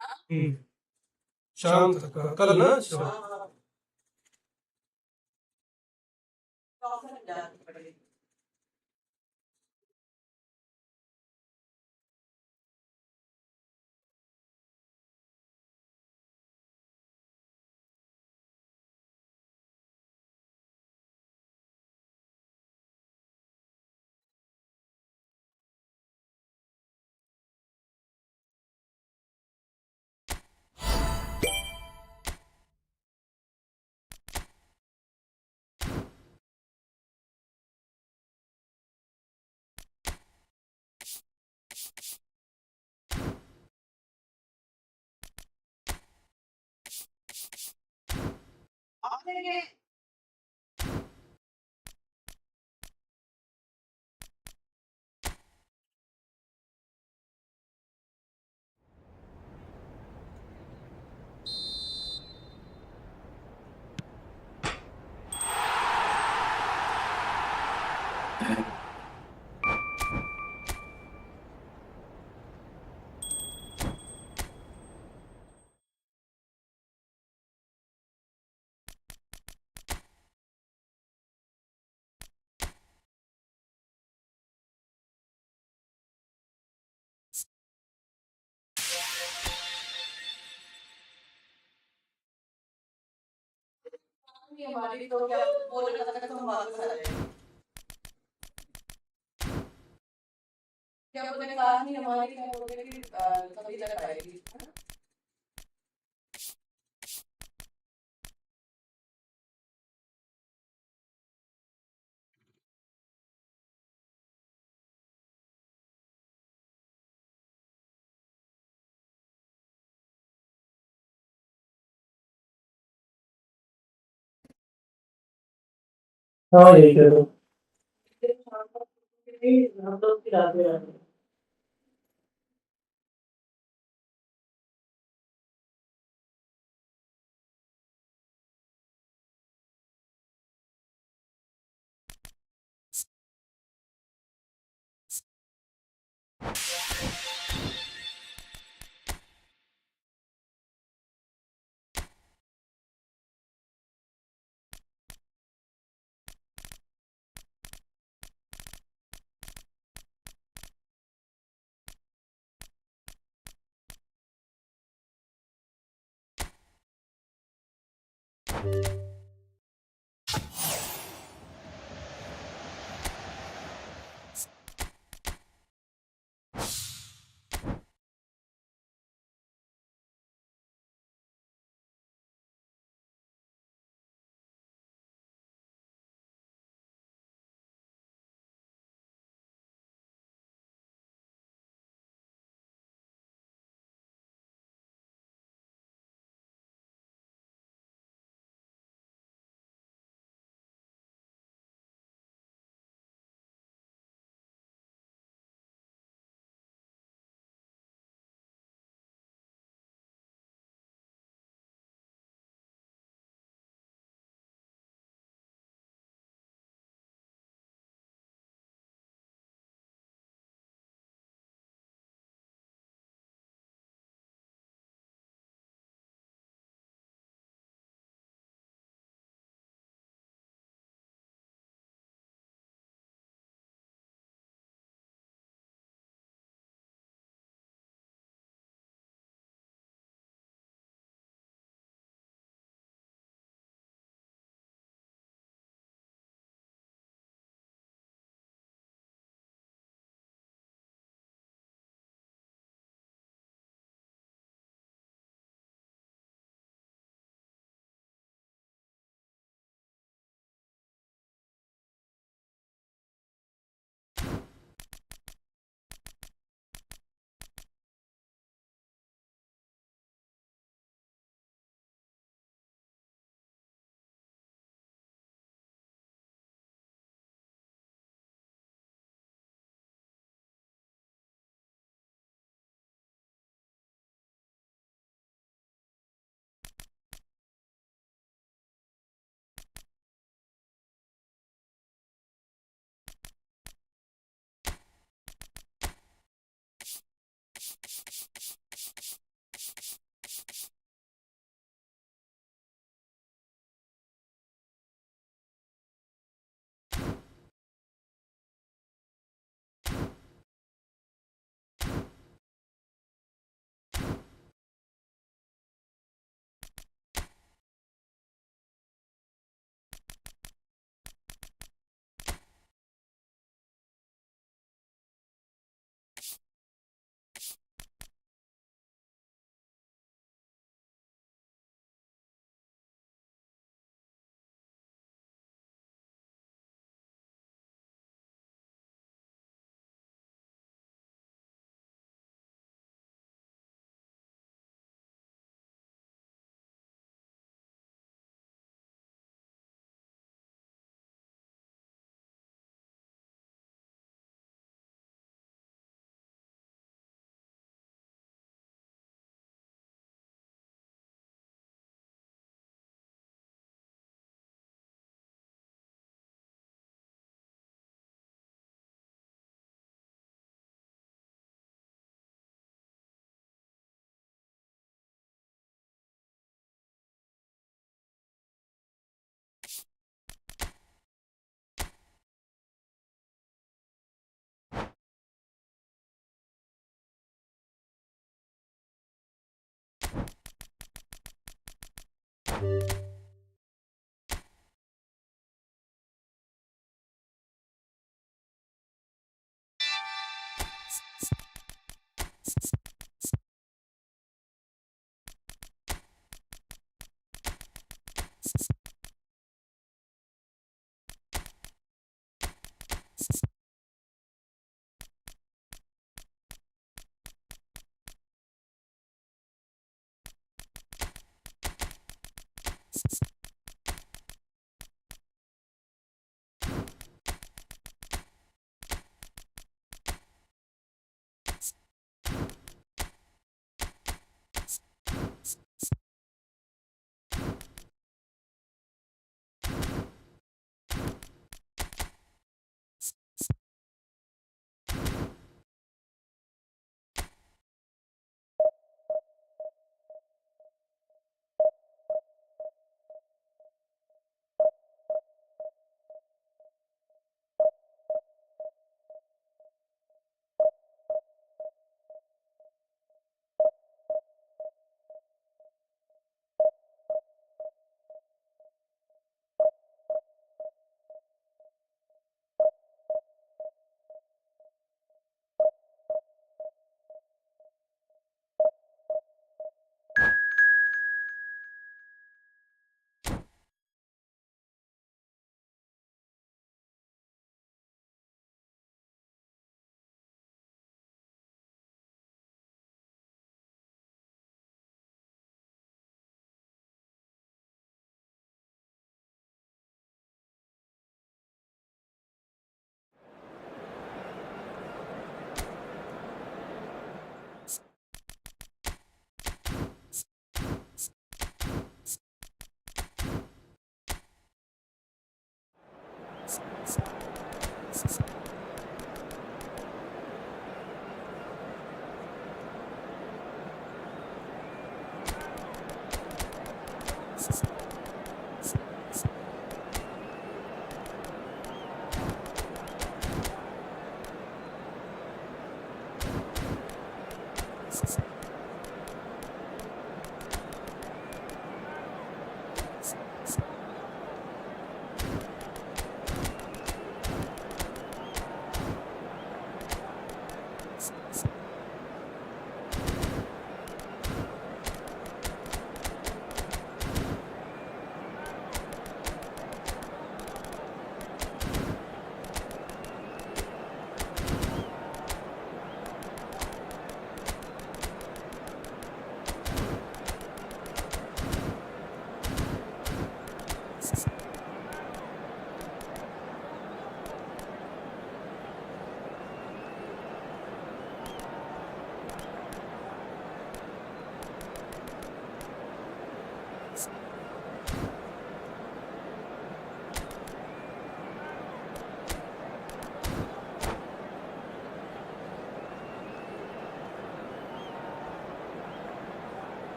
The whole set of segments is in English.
हम्म, शाम तक का कल ना शाम। हमारी तो क्या बोल रहा था तुम वापस आ जाए। क्या बोलने कहा नहीं हमारी क्या बोलते कि कभी तक आएगी। हाँ यही कह दो। हम लोग की रात में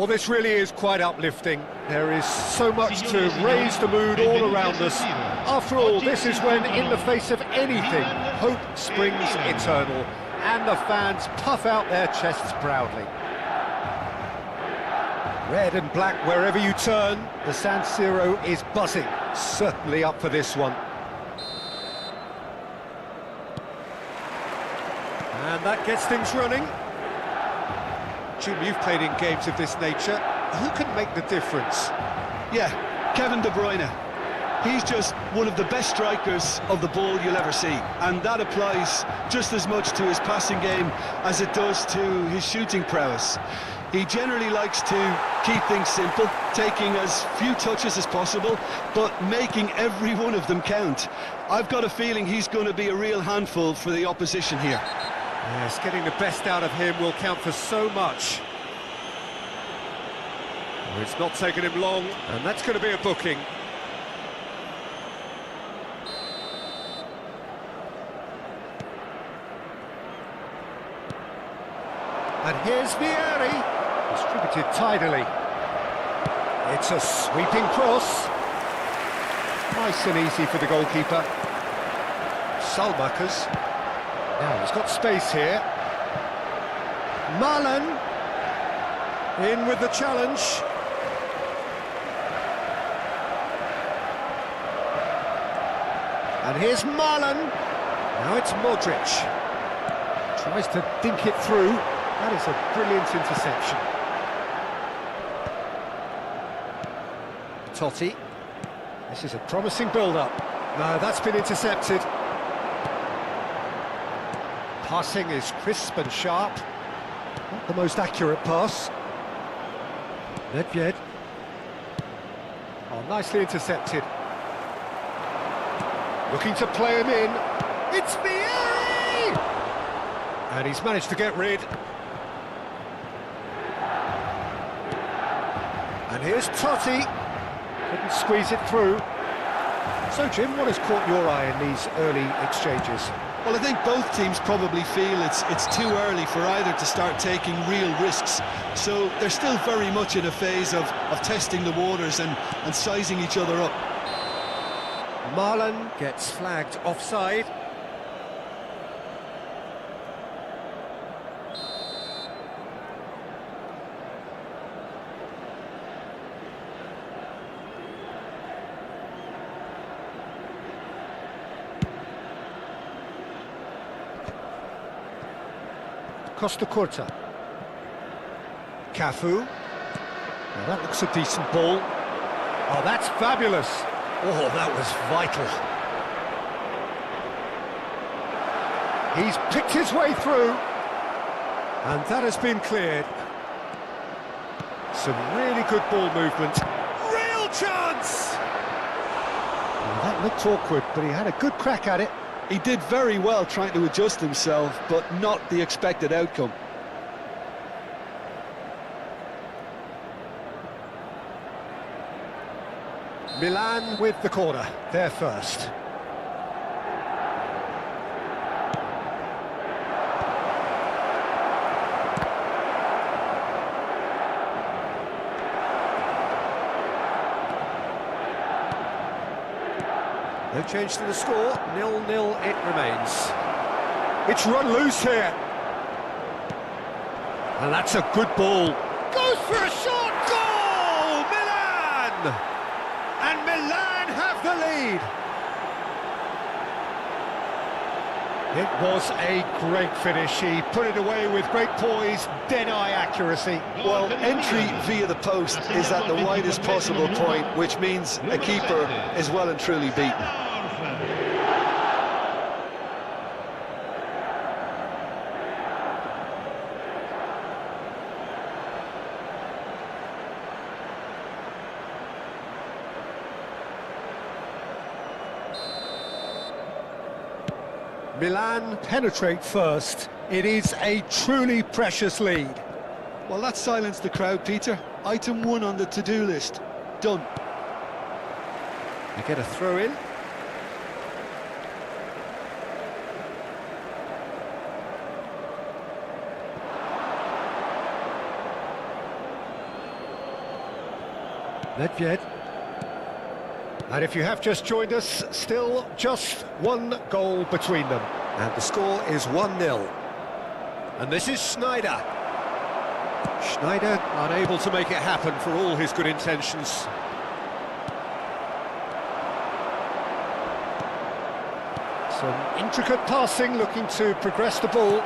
Well, this really is quite uplifting. There is so much to raise the mood all around us. After all, this is when, in the face of anything, hope springs eternal, and the fans puff out their chests proudly. Red and black wherever you turn, the San Siro is buzzing, certainly up for this one. And that gets things running. Jim, you've played in games of this nature. Who can make the difference? Yeah, Kevin De Bruyne. He's just one of the best strikers of the ball you'll ever see, and that applies just as much to his passing game as it does to his shooting prowess. He generally likes to keep things simple, taking as few touches as possible, but making every one of them count. I've got a feeling he's going to be a real handful for the opposition here. Yes, getting the best out of him will count for so much. Well, it's not taken him long, and that's going to be a booking. And here's Vieri, distributed tidily. It's a sweeping cross. Nice and easy for the goalkeeper. Salmakers. Now he's got space here. Marlon in with the challenge. And here's Marlon. Now it's Modric. Tries to dink it through. That is a brilliant interception. Totti. This is a promising build-up. No, that's been intercepted. Passing is crisp and sharp. Not the most accurate pass. Nedved. Oh, nicely intercepted. Looking to play him in. It's Vieri! And he's managed to get rid. And here's Totti. Couldn't squeeze it through. So, Jim, what has caught your eye in these early exchanges? Well, I think both teams probably feel it's too early for either to start taking real risks. So they're still very much in a phase of testing the waters and sizing each other up. Marlon gets flagged offside. Costa Curta. Cafu. Now that looks a decent ball. Oh, that's fabulous. Oh, that was vital. He's picked his way through. And that has been cleared. Some really good ball movement. Real chance! Well, that looked awkward, but he had a good crack at it. He did very well trying to adjust himself, but not the expected outcome. Milan with the corner, they're first. No change to the score, 0-0 it remains. It's run loose here. And that's a good ball. Goes for a shot, goal! Milan! And Milan have the lead. It was a great finish. He put it away with great poise, dead-eye accuracy. Well, entry via the post is at the widest possible point, which means a keeper is well and truly beaten. Milan penetrate first. It is a truly precious lead. Well, that silenced the crowd, Peter. Item 1 on the to-do list. Done. They get a throw in. Nedved. And if you have just joined us, still just one goal between them. And the score is 1-0. And this is Schneider. Schneider unable to make it happen for all his good intentions. Some intricate passing, looking to progress the ball.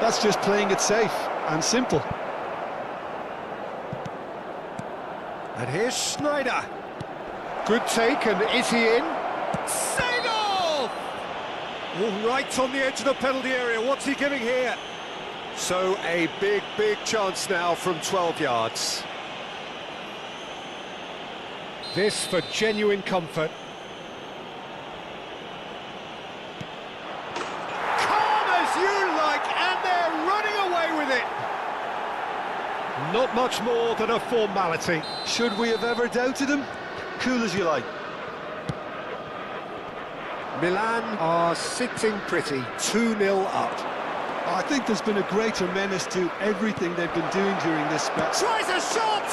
That's just playing it safe and simple. And here's Schneider. Good take, and is he in? Singh! All right on the edge of the penalty area. What's he giving here? So a big chance now from 12 yards. This for genuine comfort. Calm as you like, and they're running away with it. Not much more than a formality. Should we have ever doubted him? Cool as you like. Milan are sitting pretty, 2-0 up. I think there's been a greater menace to everything they've been doing during this match. Tries a shot!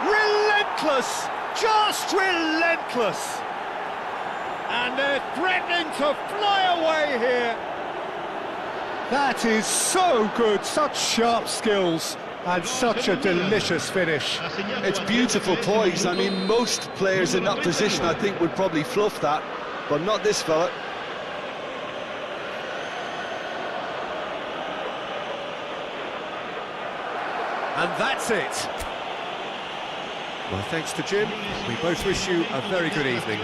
Relentless! Just relentless! And they're threatening to fly away here. That is so good, such sharp skills and such a delicious finish. It's beautiful poise. I mean, most players in that position, I think, would probably fluff that, but not this fella. And that's it. Well, thanks to Jim, we both wish you a very good evening.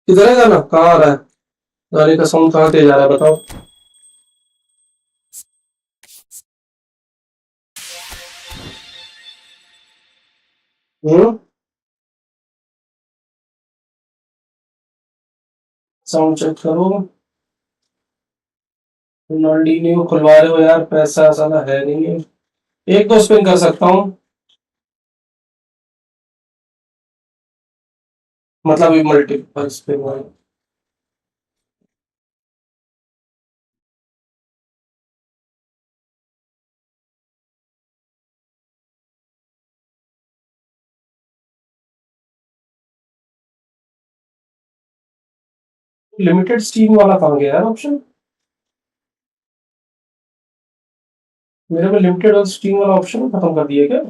किधर है गाना? कहाँ आ रहा है? गाने का sound कहाँ तेज आ रहा है बताओ। साउंड चेक करो। रोनाल्डीनियो खुलवा रहे हो यार, पैसा साला है नहीं है। एक दो स्पिन कर सकता हूँ, मतलब मल्टीपल स्पिन वाली। लिमिटेड स्टीम वाला कहाँ गया यार ऑप्शन? मेरे में लिमिटेड और स्टीम वाला ऑप्शन खत्म कर दिया क्या?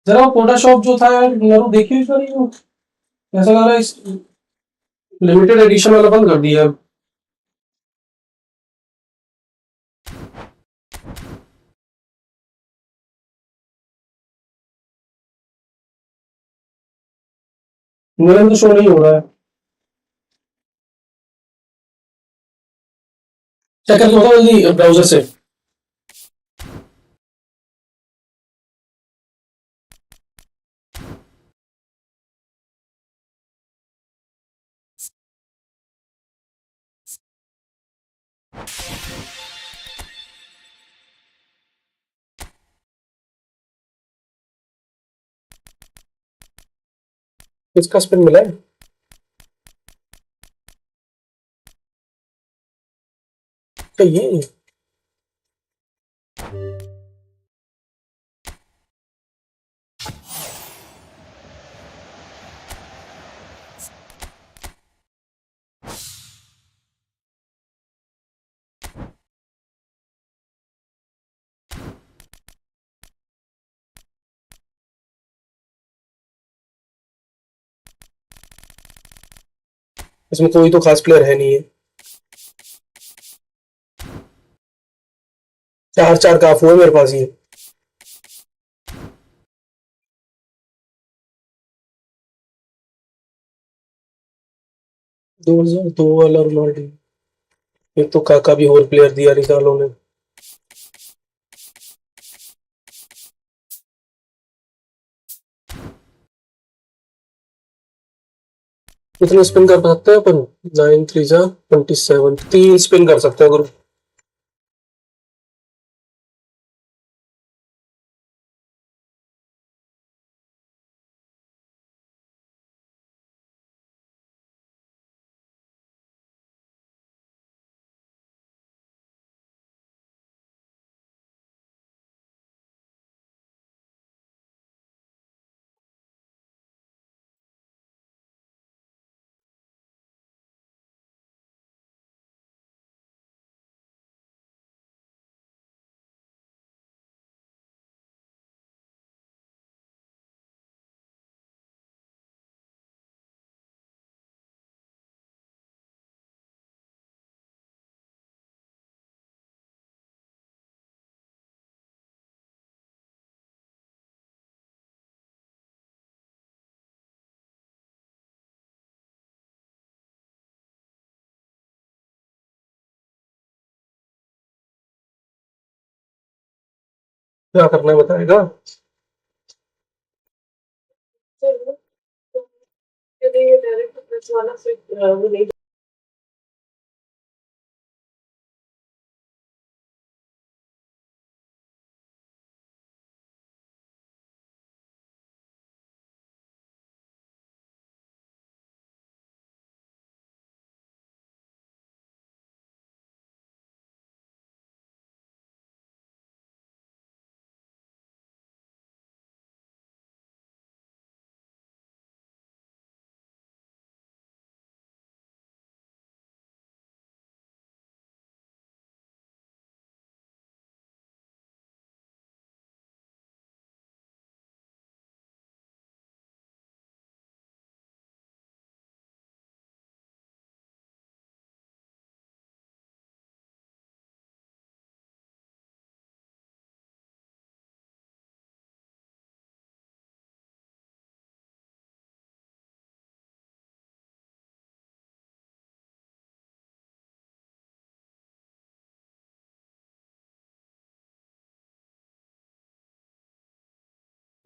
जरा कोडा शॉप जो था यार, यार वो देखिए इस बार ये, ऐसा लग रहा है इस लिमिटेड एडिशन वाला बंद कर दिया है। मेरे में तो शो नहीं हो रहा है। चेक करके बताओ जल्दी ब्राउजर से। किसका स्पिन मिला है? तो ये इसमें कोई तो खास प्लेयर है नहीं है। चार चार काफ हुए मेरे पास ये। 2002 वाला रोनाल्डो। एक तो काका भी और प्लेयर दिया निकालो ने। कितने स्पिन कर सकते हैं अपन? 9 3 जा 27, 3 स्पिन कर सकते हैं गुरु। क्या करना है बताएगा?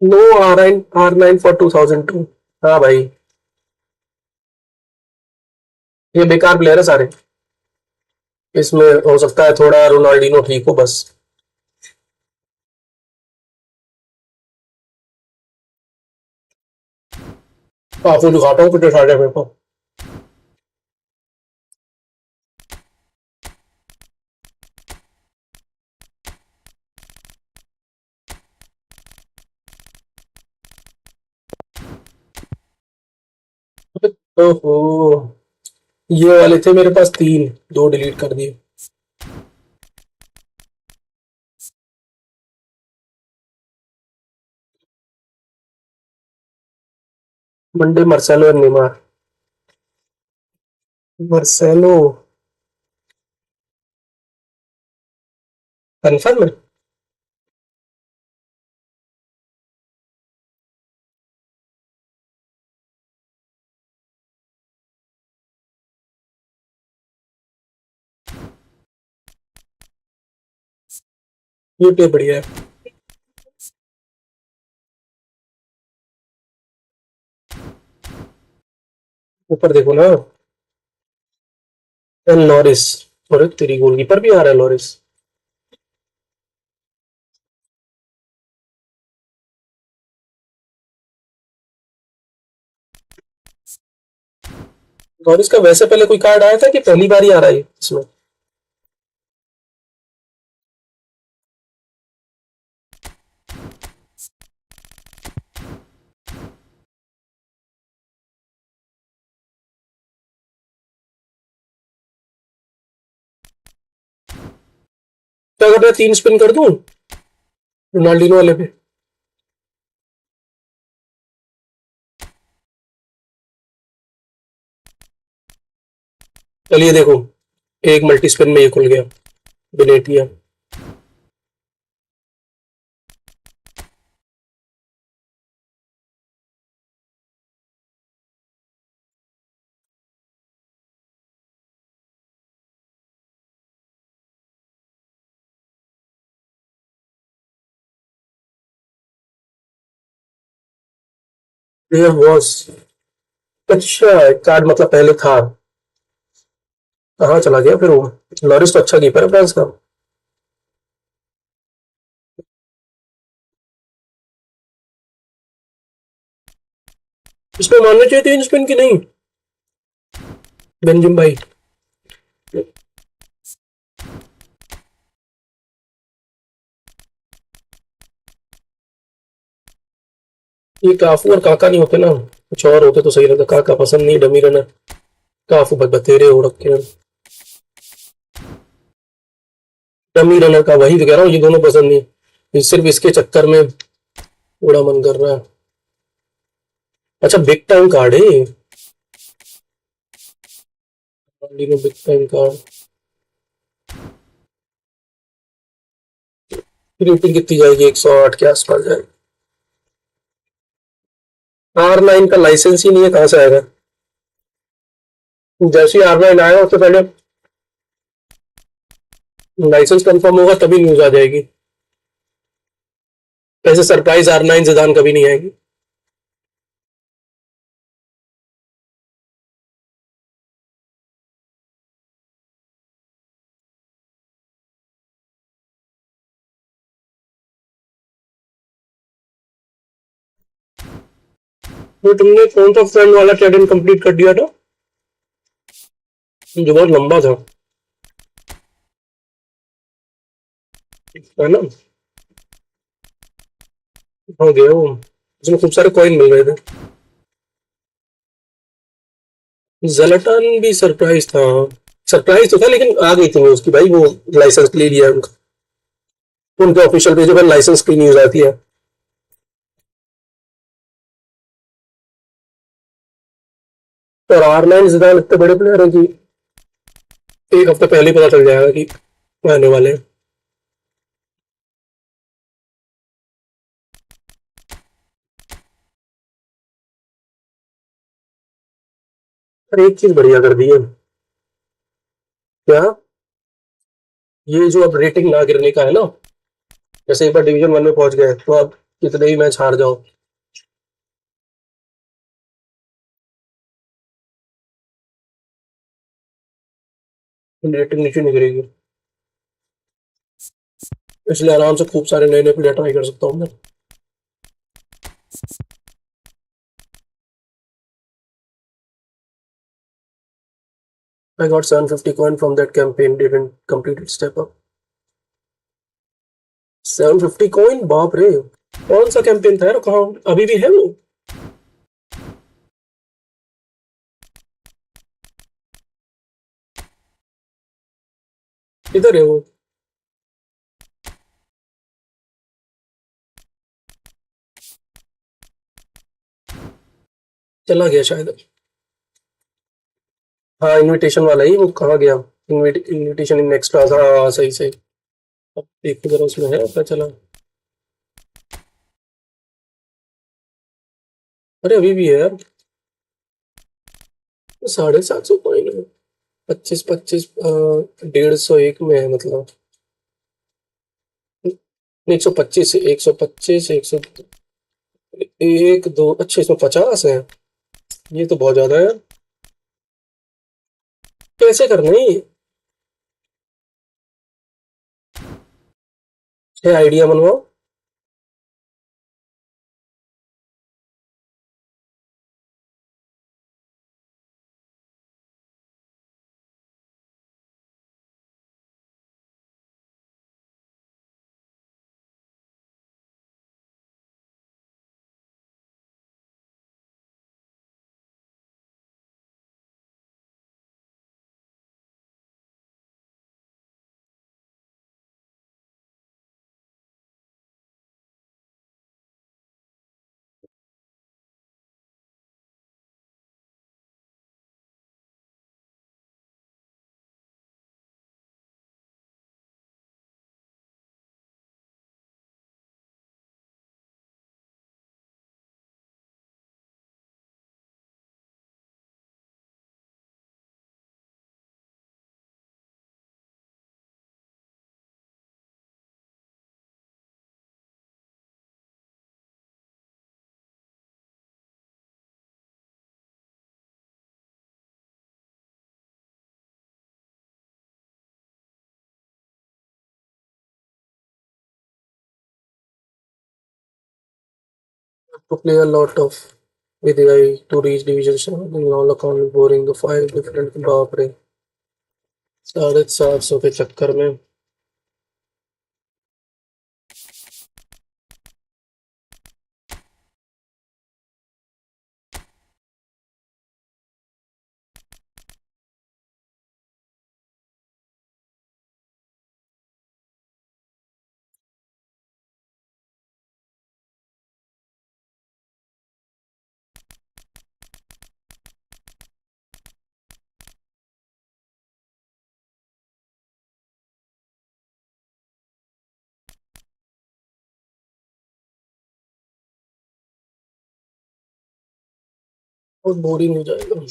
No R9 for 2002। हाँ भाई, ये बेकार प्लेयर है सारे। इसमें हो सकता है थोड़ा रोनाल्डिनो ठीक हो बस। आपको दिखाता हूँ कितने सारे मेरे को। ओहो, ये वाले थे मेरे पास 3, 2 डिलीट कर दिए। मंडे मार्सेलो और नेमार। मार्सेलो कंफर्म है। ये प्ले बढ़िया है। ऊपर देखो ना, लॉरिस। और तेरी गोलकीपर भी आ रहा है लॉरिस। लॉरिस का वैसे पहले कोई कार्ड आया था कि पहली बार ही आ रहा है इसमें? क्या कर रहा है, 3 स्पिन कर दूं रोनाल्डिनो वाले पे? चलिए देखो, एक मल्टी स्पिन में ये खुल गया, बेनेटिया। देयर वाज, अच्छा कार्ड मतलब पहले था। कहाँ चला गया फिर वो? लॉरिस तो अच्छा कीपर है फ्रांस का। इसमें मानना चाहिए 3 स्पिन की नहीं, बेंजिम भाई। ये काफू और काका नहीं होते ना, कुछ और होते तो सही रहता। काका पसंद नहीं, डमी रनर। काफू बतेरे हो रखे हैं। डमी रनर का वही तो कह रहा हूँ, ये दोनों पसंद नहीं। ये सिर्फ इसके चक्कर में बड़ा मन कर रहा है। अच्छा, बिग टाइम कार्ड है ये। Big time card. रेटिंग कितनी जाएगी? 108 के आसपास जाएगी। R9 का लाइसेंस ही नहीं है, कहां से आएगा? जैसे ही R9 आएगा उससे पहले लाइसेंस कंफर्म होगा तभी न्यूज आ जाएगी। ऐसे सरप्राइज R9 ज़िदान कभी नहीं आएगी। तो तुमने कौन सा फ्रेंड वाला चैलेंज कंप्लीट कर दिया था जो बहुत लंबा था, है ना? हो गया वो, उसमें खूब सारे कॉइन मिल रहे थे। ज़लाटान भी सरप्राइज था। सरप्राइज तो था लेकिन आ गई थी न्यूज की भाई, वो लाइसेंस ले लिया उनका। उनके ऑफिशियल पेज पर लाइसेंस की न्यूज आती है। और R9 ज़िदान इतने बड़े प्लेयर हैं कि एक हफ्ते पहले ही पता चल जाएगा कि आने वाले हैं। पर एक चीज बढ़िया कर दी है। क्या? ये जो अब रेटिंग ना गिरने का है ना, जैसे एक बार डिवीजन 1 में पहुंच गए तो अब कितने ही मैच हार जाओ। रेटिंग नीचे नहीं गिरेगी, इसलिए आराम से खूब सारे नए नए प्लेयर ट्राई कर सकता हूँ मैं। I got 750 coin from that campaign, didn't complete it, step up. 750 coin, बाप रे। कौन सा कैंपेन था यार, कहाँ अभी भी है वो? इधर है वो। चला गया शायद। हाँ इनविटेशन वाला ही, वो कहाँ गया? इनविटेशन इन एक्स्ट्रास, हाँ सही सही। अब देखो जरा उसमें है, पता चला। अरे अभी भी है यार, 750 कॉइन है। 25 25, 150 में है मतलब। 125, 125, 1 2, अच्छा इसमें 50 है। ये तो बहुत ज्यादा है। कैसे करना है ये? आइडिया बनवाओ। To play a lot of with AI to reach division 7 in all account boring the 5 different, बाप रे। 750 के चक्कर में। बहुत बोरिंग हो जाएगा।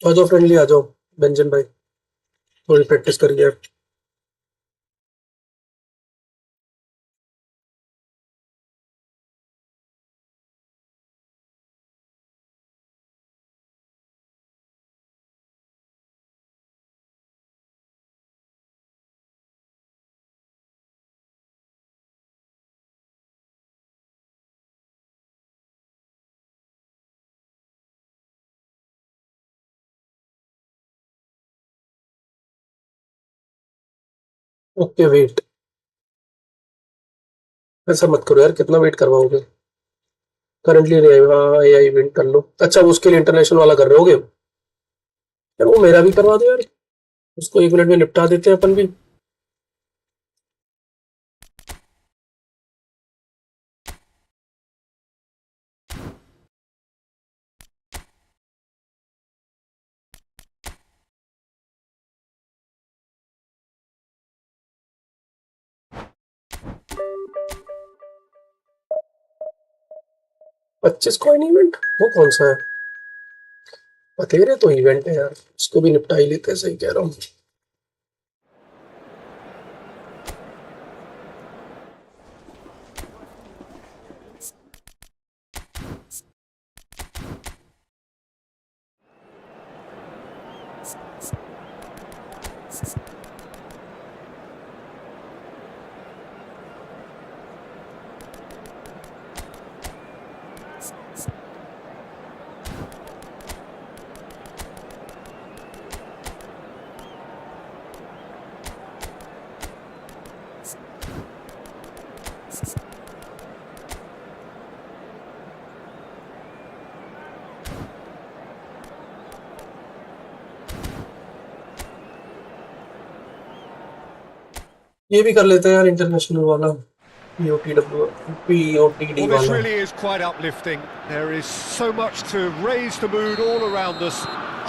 आ जाओ फ्रेंडली, आ जाओ बेंजन भाई, थोड़ी प्रैक्टिस करिए। ओके वेट, ऐसा मत करो यार, कितना वेट करवाओगे? करंटली AI इवेंट कर लो। अच्छा वो उसके लिए इंटरनेशनल वाला कर रहे होगे यार, वो मेरा भी करवा दो यार, उसको 1 मिनट में निपटा देते हैं अपन भी। 25 कॉइन इवेंट, वो कौन सा है? बतेरे तो इवेंट है यार, इसको भी निपटा ही लेते हैं, सही कह रहा हूँ। ये भी कर लेते हैं यार इंटरनेशनल वाला, पीओटीडी Well, this वाला। really is quite uplifting. There is so much to raise the mood all around us.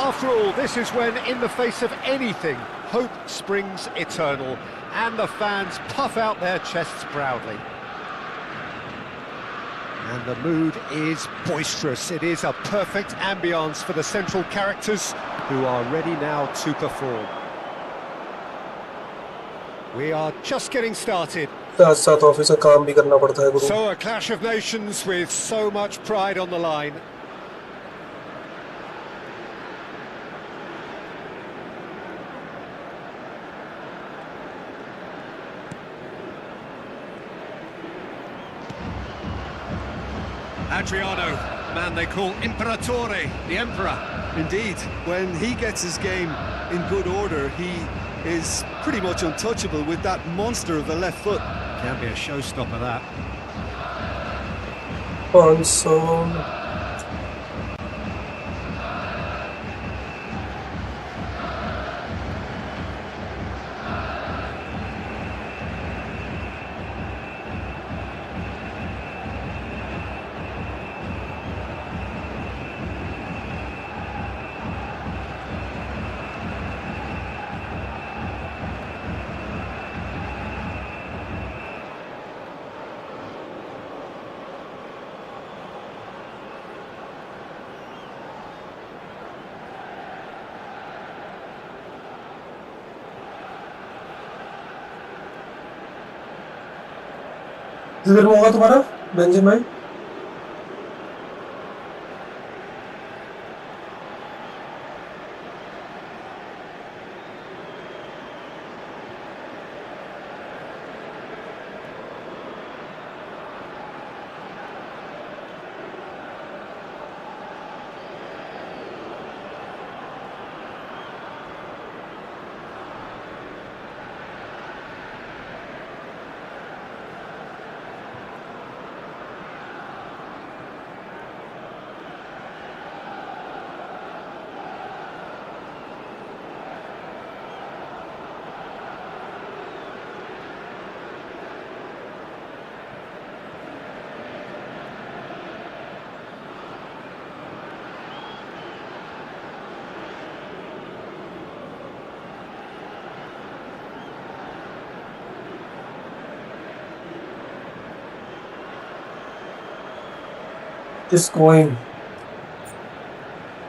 After all, this is when, in the face of anything, hope springs eternal, and the fans puff out their chests proudly. And the mood is boisterous. It is a perfect ambience for the central characters, who are ready now to perform. We are just getting started. साथ साथ office का काम भी करना पड़ता है गुरु। So a clash of nations with so much pride on the line. Adriano, man they call Imperatore, the Emperor. Indeed, when he gets his game in good order, he is pretty much untouchable with that monster of a left foot. Can be a showstopper, that. 500। किधर होगा तुम्हारा benzene भाई? This coin,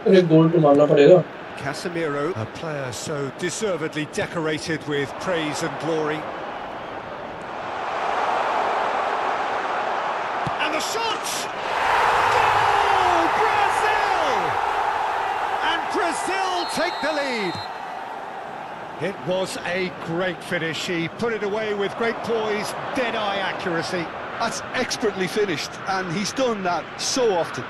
एक गोल तो मारना पड़ेगा। Casemiro, a player so deservedly decorated with praise and glory. And the shot! Goal! Brazil! And Brazil take the lead. It was a great finish. He put it away with great poise, dead-eye accuracy. That's expertly finished, and he's done that so often.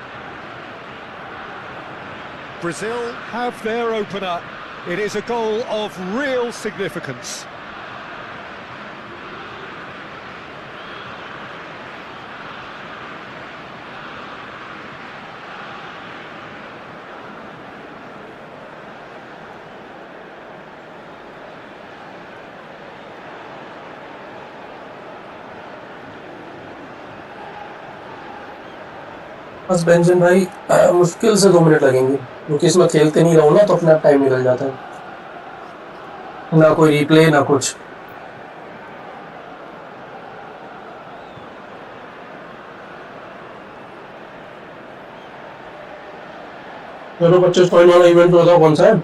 Brazil have their opener. It is a goal of real significance. बस benzene भाई मुश्किल से 2 minute लगेंगे, क्योंकि इसमें खेलते नहीं रहो ना तो अपना टाइम निकल जाता है, ना कोई रिप्ले ना कुछ। चलो 25 पॉइंट वाला इवेंट बताओ कौन सा है?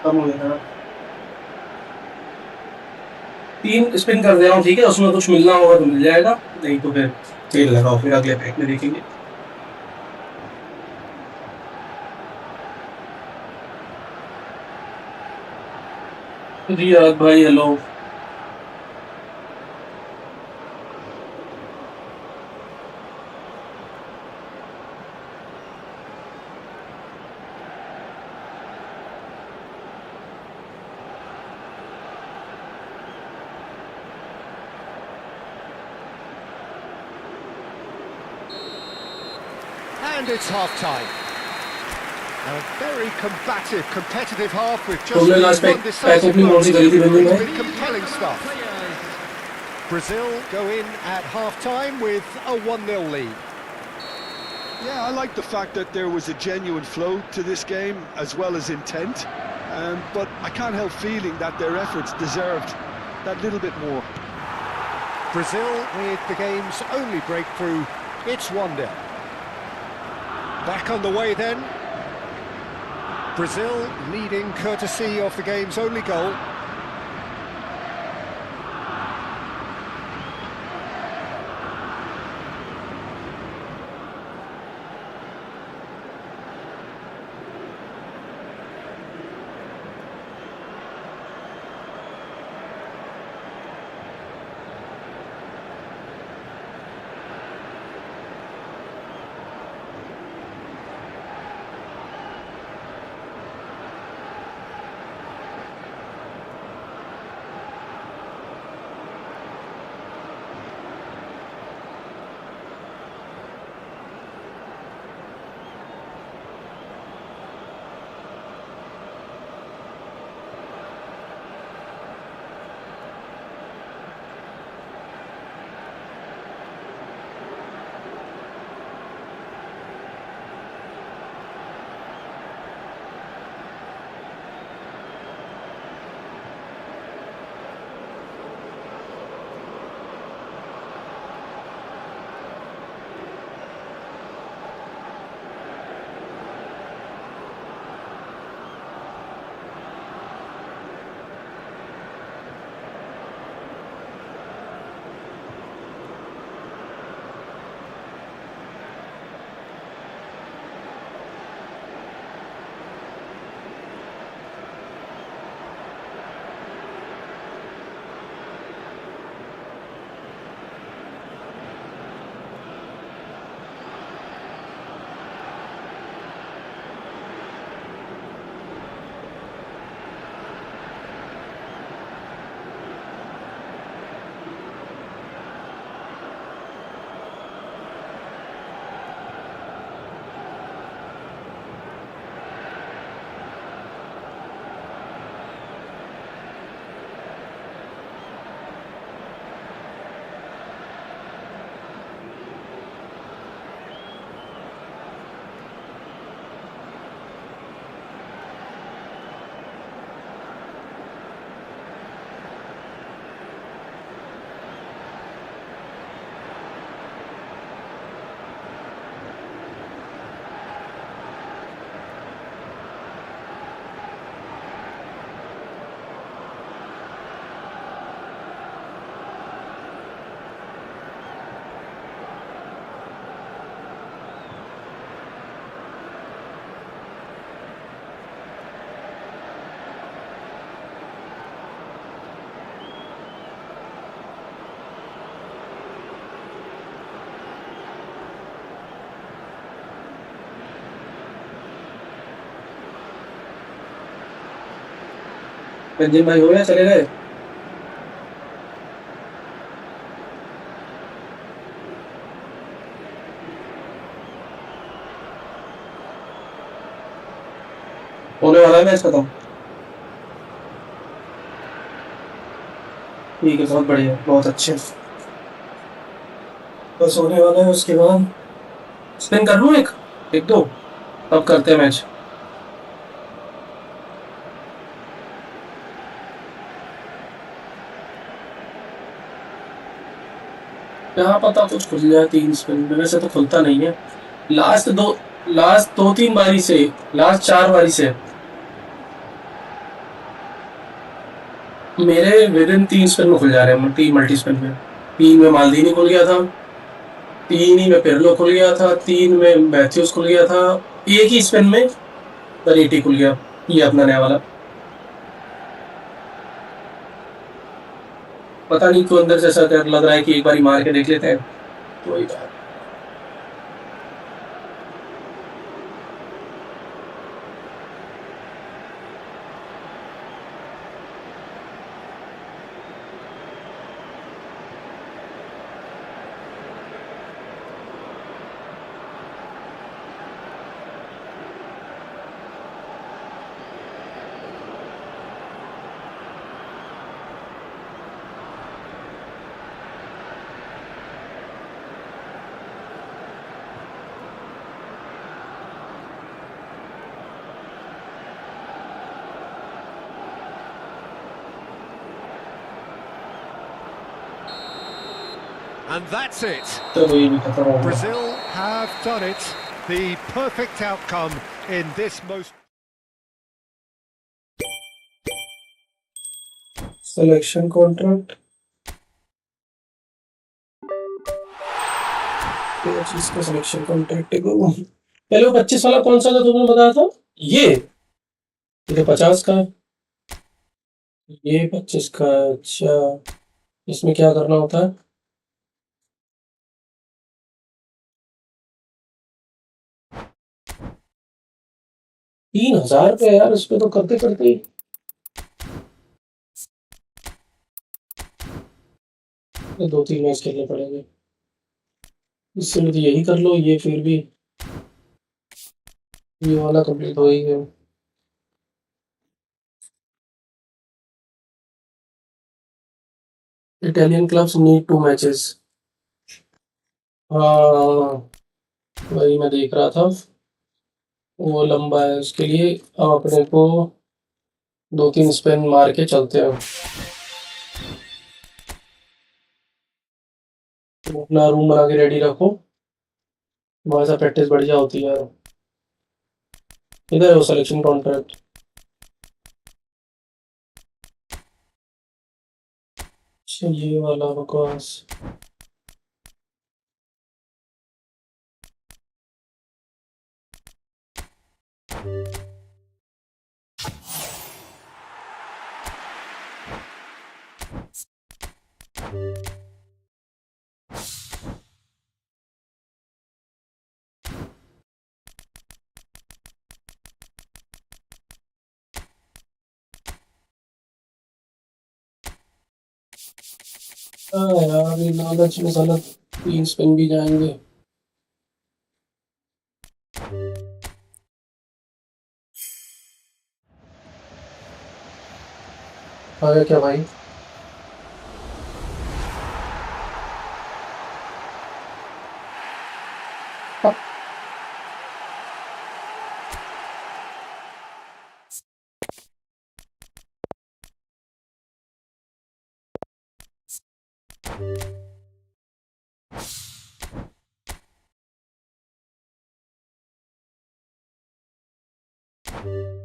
कम हो गया था। 3 स्पिन कर दे रहा हूँ, ठीक है? उसमें कुछ मिलना होगा तो मिल जाएगा, नहीं तो फिर तेल लगाओ, फिर अगले पैक में देखेंगे। रियाद भाई hello. And it's half-time. A very combative, competitive half with just तुमने last one pack decisive opening कौन सी करी थी बंदी It's में? been compelling stuff. Brazil go in at half-time with a 1-0 lead. Yeah, I like the fact that there was a genuine flow to this game as well as intent, but I can't help feeling that their efforts deserved that little bit more. Brazil with the game's only breakthrough, it's 1-0. Back on the way then. Brazil leading courtesy of the game's only goal. Ranjan भाई हो गया, चले गए? होने वाला है match खत्म। ठीक है, बहुत बढ़िया, बहुत अच्छे। बस होने वाला है, उसके बाद स्पिन कर लूँ एक, एक दो, तब करते हैं मैच। क्या पता कुछ खुल जाए 3 स्पिन में, वैसे तो खुलता नहीं है। लास्ट दो, लास्ट 2-3 बारी से, लास्ट 4 बारी से मेरे विद इन 3 स्पिन में खुल जा रहे हैं, मल्टी स्पिन में। 3 में मालदीनी खुल गया था, 3 ही में पिरलो खुल गया था, 3 में मैथ्यूज खुल गया था, एक ही स्पिन में परेटी खुल गया, ये अपना नया वाला। पता नहीं क्यों अंदर से ऐसा लग रहा है कि एक बारी मार के देख लेते हैं, तो वही बात। And that's it. तो ये भी खत्म हो गया। Brazil have done it. The perfect outcome in this most... selection contract, क्या चीज का सिलेक्शन कॉन्ट्रैक्ट है? पहले वो 25 वाला कौन सा था तुमने बताया था? ये 50 का है, ये 25 का है। अच्छा, इसमें क्या करना होता है? ₹3000 यार, इस पे तो करते करते ही 2-3 मैच खेलने पड़ेंगे। इससे भी तो यही कर लो, ये फिर भी ये वाला कंप्लीट हो ही गया। Italian clubs need 2 matches. हाँ, वही मैं देख रहा था, वो लंबा है, उसके लिए अब अपने को 2-3 स्पिन मार के चलते हैं। तो अपना रूम बना के रेडी रखो, वहाँ से प्रैक्टिस बढ़िया होती है यार। इधर है वो सिलेक्शन कॉन्ट्रैक्ट। अच्छा, ये वाला बकवास। हाँ यार, ये लालच में साला 3 स्पिन भी जाएंगे। आ गया क्या भाई?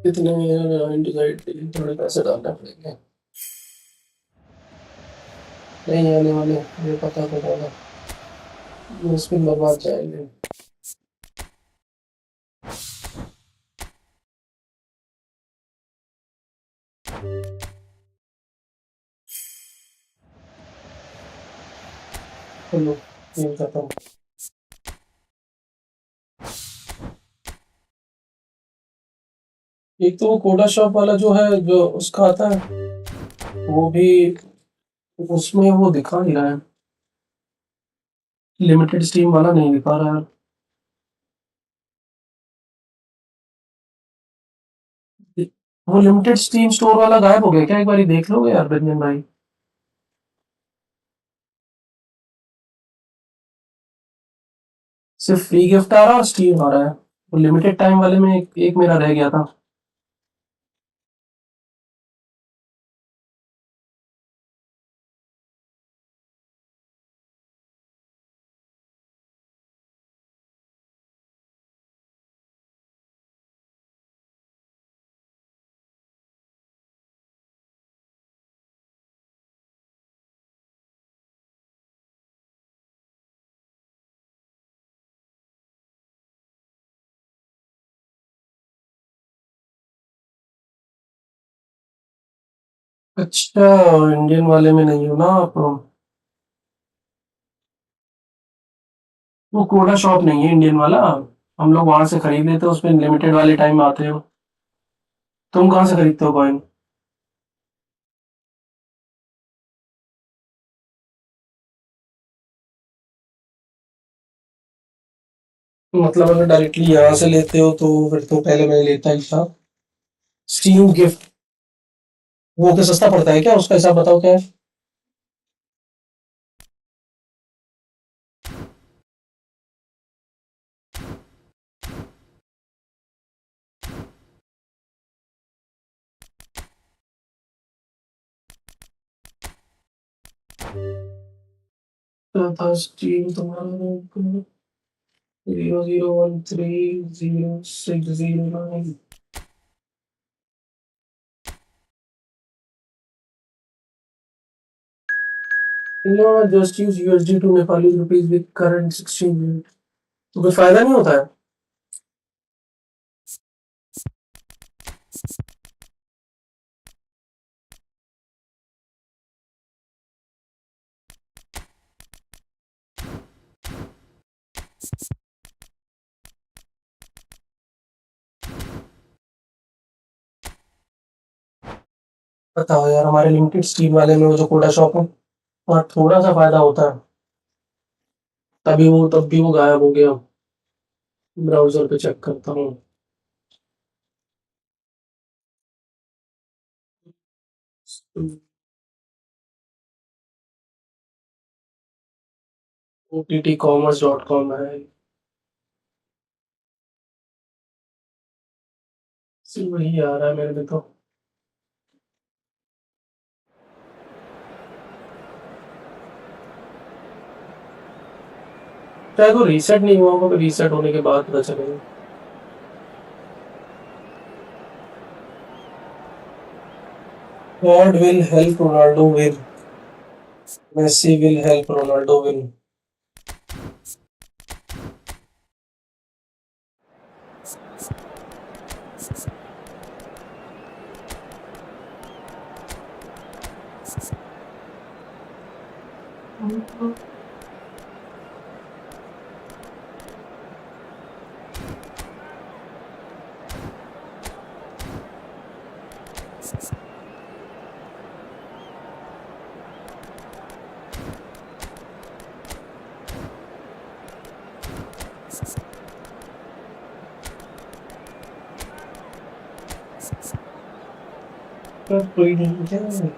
इतने में थोड़े पैसे डालने पड़ेंगे, नहीं आने वाले, ये पता तो होगा। स्पिन बर्बाद जाएंगे। चलो, गेम खत्म। एक तो वो कोडा शॉप वाला जो है, जो उसका आता है, वो भी उसमें वो दिखा नहीं रहा है, लिमिटेड स्ट्रीम वाला नहीं दिखा रहा है। वो लिमिटेड स्ट्रीम स्टोर वाला गायब हो गया क्या? एक बार देख लोगे यार रंजन भाई? सिर्फ फ्री गिफ्ट आ रहा है और स्टीम आ रहा है। वो लिमिटेड टाइम वाले में एक मेरा रह गया था। अच्छा, इंडियन वाले में नहीं हो ना आप? वो कोडा शॉप नहीं है इंडियन वाला, हम लोग वहां से खरीद लेते हैं, उसमें लिमिटेड वाले टाइम आते हो। तुम कहाँ से खरीदते हो कॉइन? मतलब अगर डायरेक्टली यहाँ से लेते हो तो फिर तो पहले मैं लेता ही था। स्टीम गिफ्ट, वो क्या सस्ता पड़ता है क्या? उसका हिसाब बताओ क्या है। तो था स्टीम तुम्हारा 00130609। No, just use USD to Nepali rupees with current exchange rate। तो कोई फायदा नहीं होता है? बताओ यार, हमारे लिमिटेड स्ट्रीम वाले में वो जो कोडा शॉप है, वहाँ थोड़ा सा फायदा होता है। तब भी वो गायब हो गया। ब्राउजर पे चेक करता हूँ। OTTcommerce.com है। सिर्फ वही आ रहा है मेरे में तो। शायद वो रीसेट नहीं हुआ होगा, रीसेट होने के बाद पता चलेगा। God will help Ronaldo win. Messi will help Ronaldo win. पर कोई नहीं है।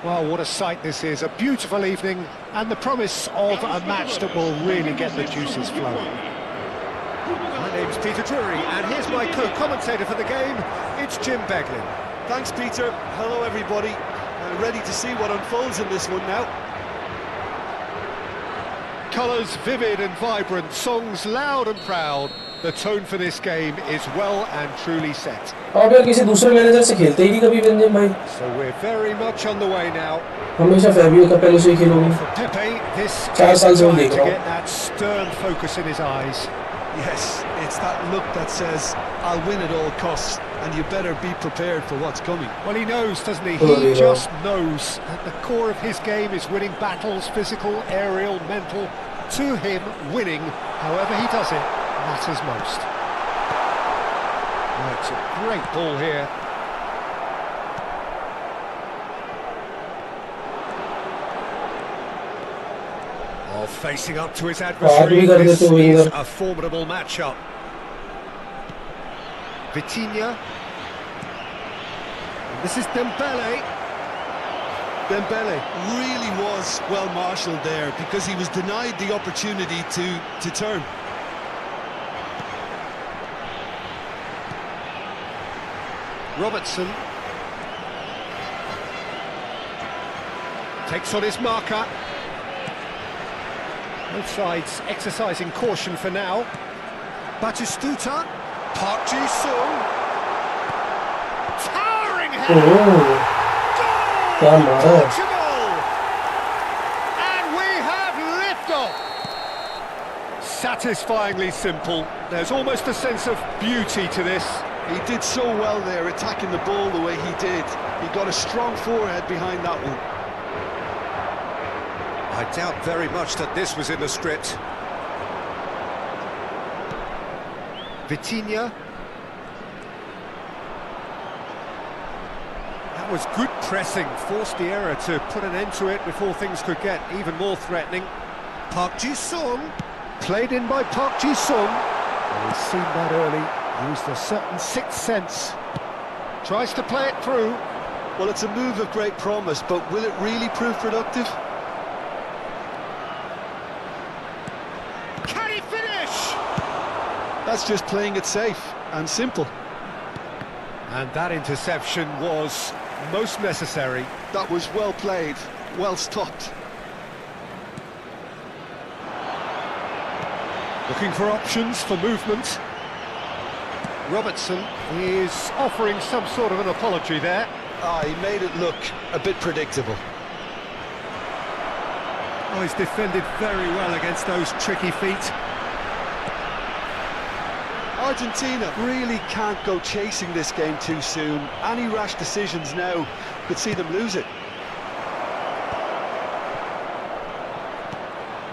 Well, what a sight this is. A beautiful evening and the promise of a match that will really get the juices flowing. My name's Peter Drury, and here's my co-commentator for the game. It's Jim Beglin. Thanks, Peter. Hello, everybody. Ready to see what unfolds in this one now. Colours vivid and vibrant, songs loud and proud. The tone for this game is well and truly set. आप यार किसी दूसरे manager से खेलते ही नहीं कभी बेंजेम भाई. So we're very much on the way now. हमेशा फैबियो का पहले से ही खेलोगे. For Pepe, this is 4 साल से the देख time रहा to हूँ. get that stern focus in his eyes. Yes, it's that look that says, I'll win at all costs, and you better be prepared for what's coming. Well, he knows, doesn't he? Oh, He yeah. just knows. At the core of his game is winning battles, physical, aerial, mental. To him, winning, however he does it, matters most. Oh, it's a great ball here. Oh, facing up to his adversary, this is a formidable matchup. Vitinha. This is Dembele. Dembele really was well marshalled there because he was denied the opportunity to turn. Robertson takes on his marker. Both sides exercising caution for now. Batistuta, Park Ji-sung, towering header. क्या मारा है. Portugal! And we have liftoff. Satisfyingly simple. There's almost a sense of beauty to this. He did so well there, attacking the ball the way he did. He got a strong forehead behind that one. I doubt very much that this was in the script. Vitinha. That was good pressing, forced the error to put an end to it before things could get even more threatening. Park Ji-sung, played in by Park Ji-sung. Well, he's seen that early, used a certain sixth sense. Tries to play it through. Well, it's a move of great promise, but will it really prove productive? Can he finish? That's just playing it safe and simple. And that interception was most necessary. That was well played, well stopped. Looking for options for movement. Robertson is offering some sort of an apology there. He made it look a bit predictable. Oh, he's defended very well against those tricky feet. Argentina really can't go chasing this game too soon. Any rash decisions now could see them lose it.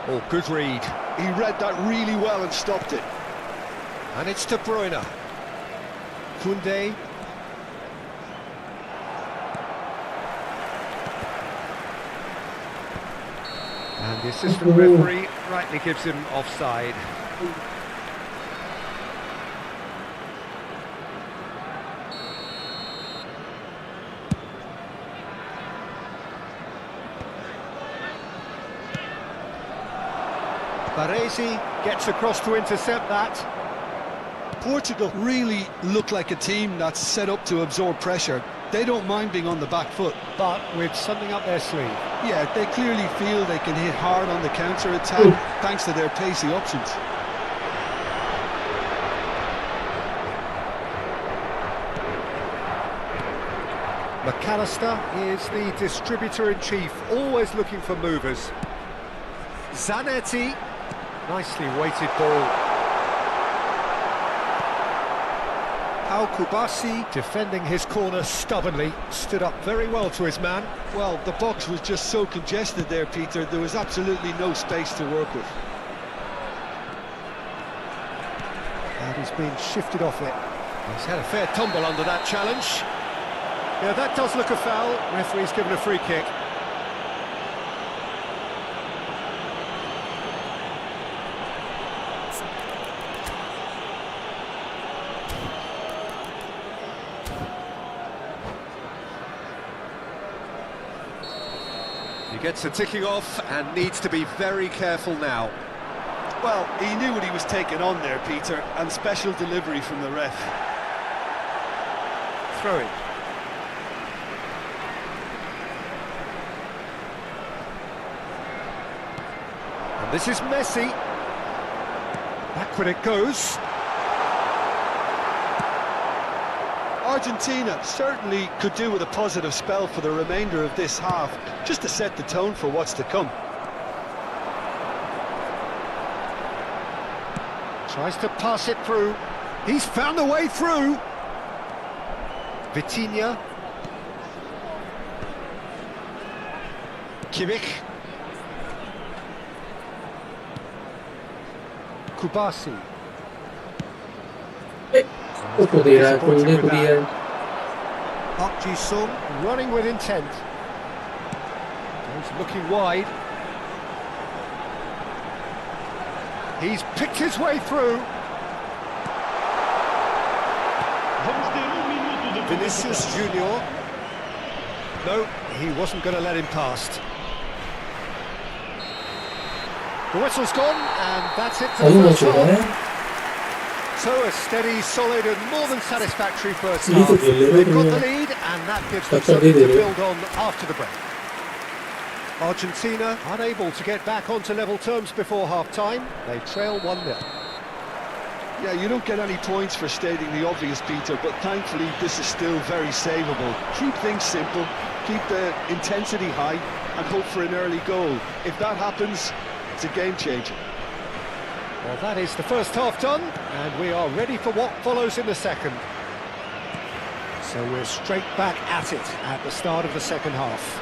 Oh, good read. He read that really well and stopped it. And it's De Bruyne. Koundé. And the assistant referee rightly gives him offside. Baresi gets across to intercept that. Portugal really look like a team that's set up to absorb pressure. They don't mind being on the back foot. But with something up their sleeve. Yeah, they clearly feel they can hit hard on the counter-attack thanks to their pacey options. McAllister is the distributor-in-chief, always looking for movers. Zanetti, nicely weighted ball. Al-Kubasi, defending his corner stubbornly, stood up very well to his man. Well, the box was just so congested there, Peter, there was absolutely no space to work with. And he's been shifted off it. He's had a fair tumble under that challenge. Yeah, that does look a foul. Referee's given a free kick. gets a ticking off and needs to be very careful now. Well, he knew what he was taking on there, Peter, and special delivery from the ref. Throw-in. And this is Messi. Backward it goes. Argentina certainly could do with a positive spell for the remainder of this half, just to set the tone for what's to come. Tries to pass it through. He's found a way through. Vitinha. Kimmich. Kubasi. उसको दे रहा है कुंडे को दिया है Park Ji-sung running with intent. He's looking wide. He's picked his way through. Vinicius Junior. No, he wasn't going to let him past. The whistle's gone, and that's it for सही the match first हो रहा half. है So a steady, solid and more than satisfactory first ये तो half. खेल रहे They've हो got तुम the lead and that gives them अच्छा something दे to रहे हो build on after the break. Argentina unable to get back onto level terms before half-time. They trail 1-0. Yeah, you don't get any points for stating the obvious, Peter, but thankfully this is still very savable. Keep things simple, keep the intensity high, and hope for an early goal. If that happens, it's a game changer. Well, that is the first half done, and we are ready for what follows in the second. So we're straight back at it at the start of the second half.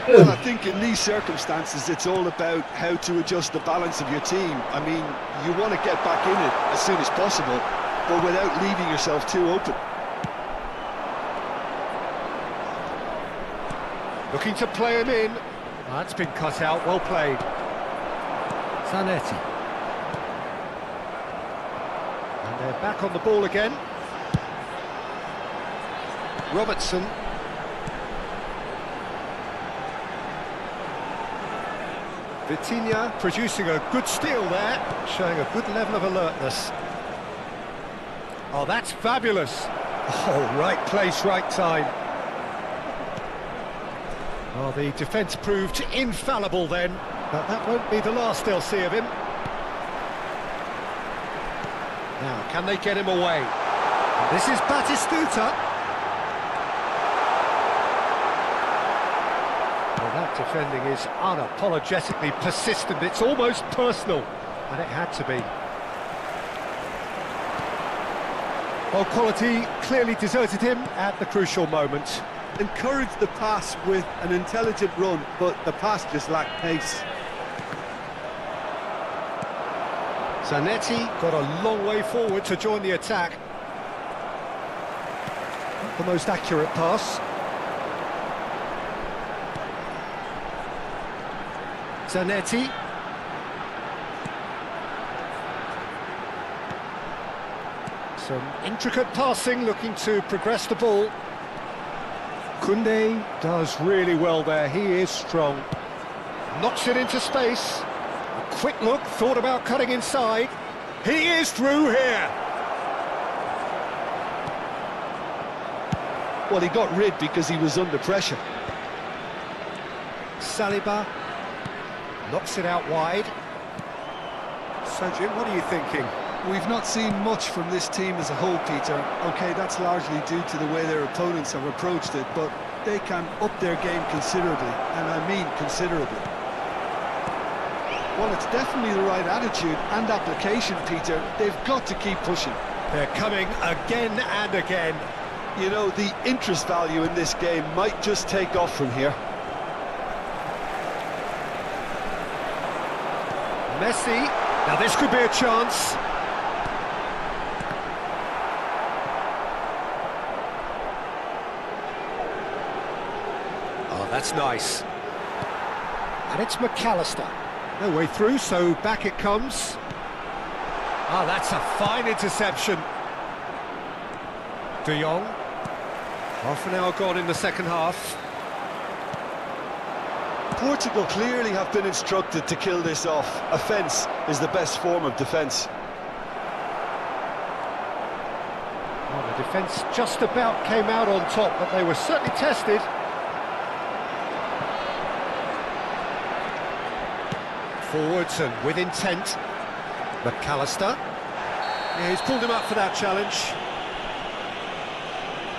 Well, I think in these circumstances it's all about how to adjust the balance of your team. I mean, you want to get back in it as soon as possible, but without leaving yourself too open. Looking to play him in. That's been cut out, well played. Zanetti. And they're back on the ball again. Robertson. Vitinha producing a good steal there, showing a good level of alertness. Oh, that's fabulous. Oh, right place, right time. Oh, the defence proved infallible then, but that won't be the last they'll see of him. Now, can they get him away? This is Batistuta. Well, that defending is unapologetically persistent. It's almost personal, and it had to be. Well, quality clearly deserted him at the crucial moment. Encouraged the pass with an intelligent run, but the pass just lacked pace. Zanetti got a long way forward to join the attack. Not the most accurate pass. Zanetti. Some intricate passing, looking to progress the ball. Koundé does really well there, he is strong. Knocks it into space. A quick look, thought about cutting inside. He is through here. Well, he got rid because he was under pressure. Saliba knocks it out wide. So Jim, what are you thinking? We've not seen much from this team as a whole, Peter. OK, that's largely due to the way their opponents have approached it, but they can up their game considerably, and I mean considerably. Well, it's definitely the right attitude and application, Peter. They've got to keep pushing. They're coming again and again. You know, the interest value in this game might just take off from here. Messi, now this could be a chance. Oh, that's nice. And it's McAllister. No way through, so back it comes. Ah, that's a fine interception. De Jong. Half an hour gone in the second half. Portugal clearly have been instructed to kill this off. Offence is the best form of defence. Well, the defence just about came out on top, but they were certainly tested. Forwards and with intent. McAllister. Yeah, he's pulled him up for that challenge.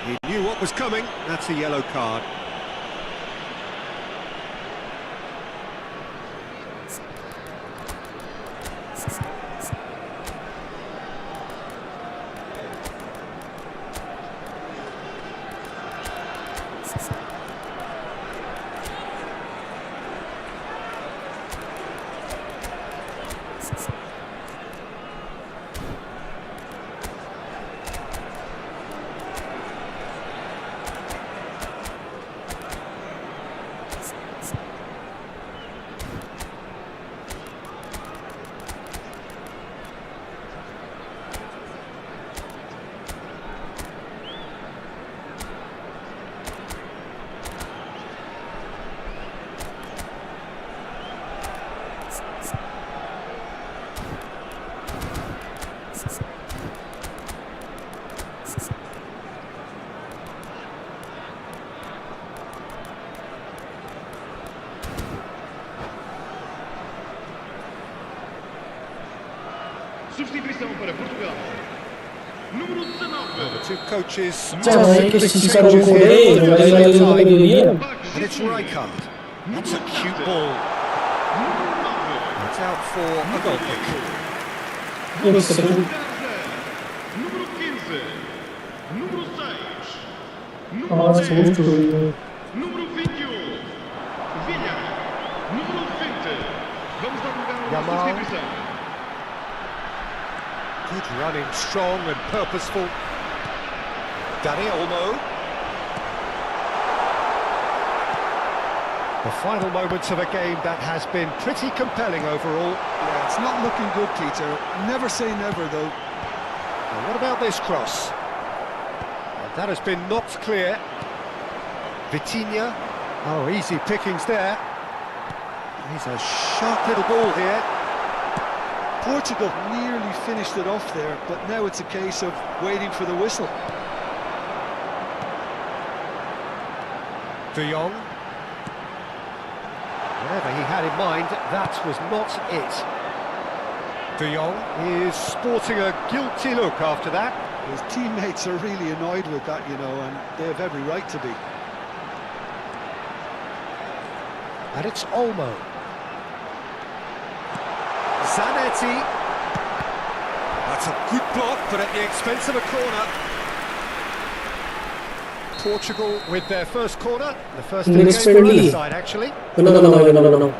He knew what was coming. That's a yellow card. Substituição para Portugal. Número 19. The two coaches Cioè, che si sono changes con here. lei, magari la categoria. And it's Rijkaard. That's a cute ball. It's out for a goal kick. Número 15. Número 6. Número 10. Número 21. Villa. Número 20. Vamos dar lugar a uma substituição. Good running, strong and purposeful. Dani Olmo. The final moments of a game that has been pretty compelling overall. Yeah, it's not looking good, Peter. Never say never, though. And what about this cross? And that has been knocked clear. Vitinha. Oh, easy pickings there. He's a sharp little ball here. Portugal nearly finished it off there, but now it's a case of waiting for the whistle. De Jong. Whatever he had in mind, that was not it. De Jong is sporting a guilty look after that. His teammates are really annoyed with that, you know, and they have every right to be. And it's Olmo. Zanetti. That's a good block, but at the expense of a corner. Portugal with their first corner. The first in the Next game for friendly. either side, actually. No.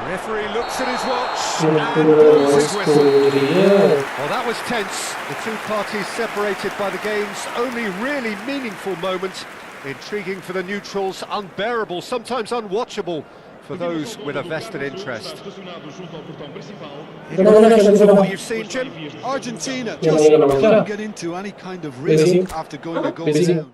Referee looks at his watch and blows his whistle. Well, that was tense. The two parties separated by the game's only really meaningful moment. Intriguing for the neutrals, unbearable, sometimes unwatchable for those with a vested interest. What you've seen, Jim? Argentina just couldn't get into any kind of rhythm after going a goal down.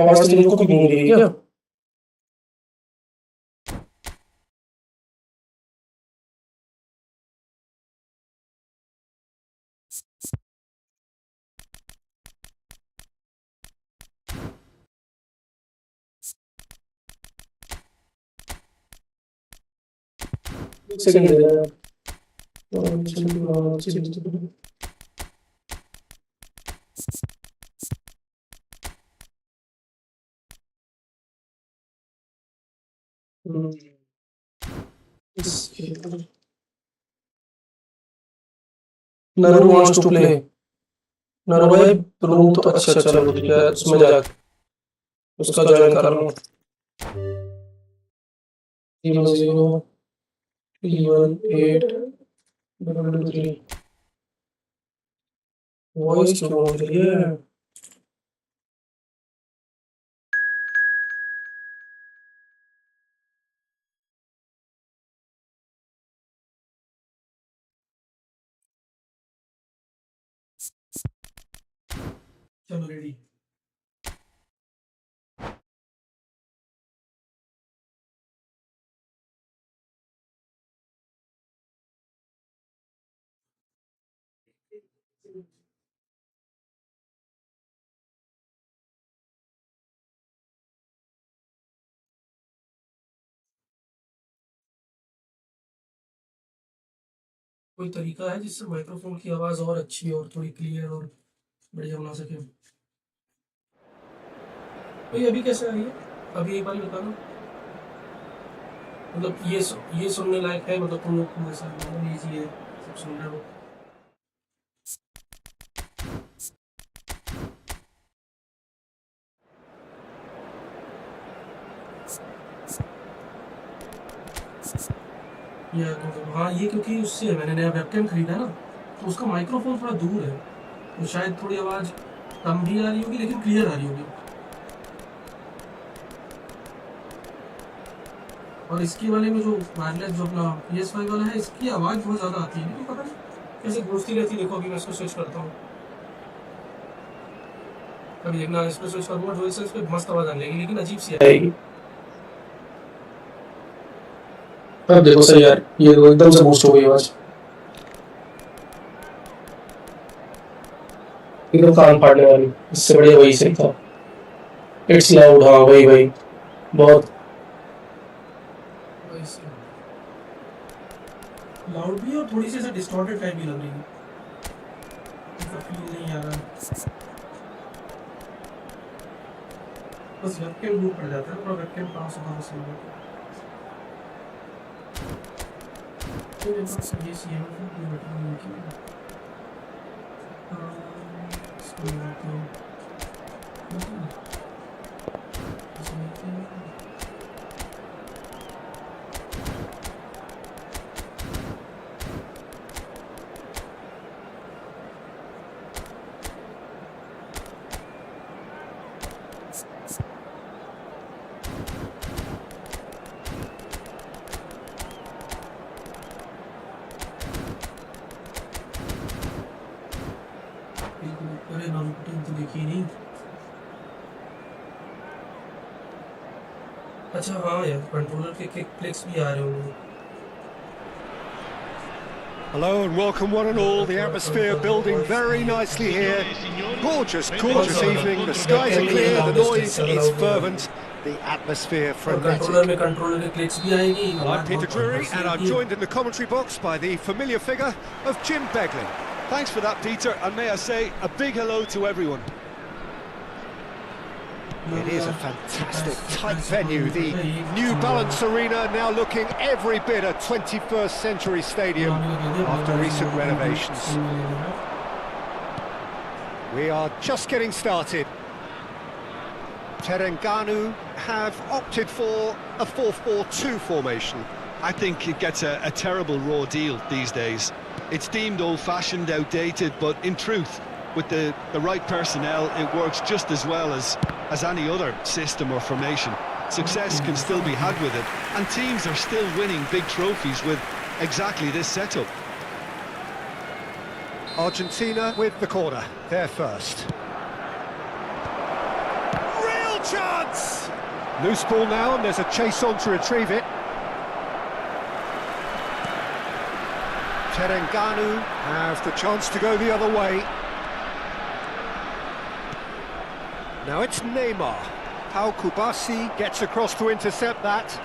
आवाज तो इनको भी नहीं रही क्या? Second दे रहा है। Naru wants to play. Naru भाई रूम तो अच्छा चलो ठीक है, उसमें जाके उसका ज्वाइन कर लो। 00 318 3 वॉइस क्यों हो रही है? चलो रेडी। कोई तरीका है जिससे माइक्रोफोन की आवाज और अच्छी और थोड़ी क्लियर और बढ़िया बना सके? भाई अभी कैसे आ रही है? अभी एक बार बताना। मतलब ये सुनने लायक है, मतलब तुम लोग को ऐसा मतलब इजी है सब सुन रहे हो? या मतलब हाँ, ये क्योंकि उससे मैंने नया वेबकैम खरीदा ना, तो उसका माइक्रोफोन थोड़ा दूर है, तो शायद थोड़ी आवाज़ कम भी आ रही होगी लेकिन क्लियर आ रही होगी। और इसके वाले में जो वायरलेस जो अपना PS5 वाला है, इसकी आवाज़ बहुत ज़्यादा आती है, लेकिन पता नहीं कैसे गूंजती रहती है। देखो अभी मैं इसको स्विच करता हूँ, अभी देखना इसको स्विच करूँगा जो इस पे मस्त आवाज़ आने लगेगी, लेकिन अजीब सी आएगी। अब देखो सही यार, ये तो एकदम से बूस्ट हो गई आवाज़, एकदम कान फाड़ने वाली। इससे बढ़िया वही सही था। इट्स लाउड, हाँ वही वही, बहुत लाउड भी और थोड़ी सी ऐसा डिस्टॉर्टेड टाइप भी लग रही है, इसका फील नहीं आ रहा। बस वेबकैम दूर पड़ जाता है, पूरा वेबकैम पास होगा बस ये सी है अरे नाम तो देखी नहीं। अच्छा हाँ यार, कंट्रोलर के किक फ्लिक्स भी आ रहे होंगे। Hello and welcome one and all. The atmosphere building very nicely here. Gorgeous, gorgeous evening. The skies are clear, the noise is fervent, the atmosphere frenetic. I'm Peter Drury and I'm joined in the commentary box by the familiar figure of Jim Beglin. Thanks for that, Peter, and may I say a big hello to everyone. It is a fantastic, tight venue. The New Balance Arena now looking every bit a 21st century stadium after recent renovations. We are just getting started. Terengganu have opted for a 4-4-2 formation. I think it gets a terrible raw deal these days. It's deemed old-fashioned, outdated, but in truth, with the right personnel, it works just as well as any other system or formation. Success can still be had with it, and teams are still winning big trophies with exactly this setup. Argentina with the corner, they're first. Real chance! Loose ball now, and there's a chase on to retrieve it. Terengganu have the chance to go the other way. Now it's Neymar. Pau Kubasi gets across to intercept that.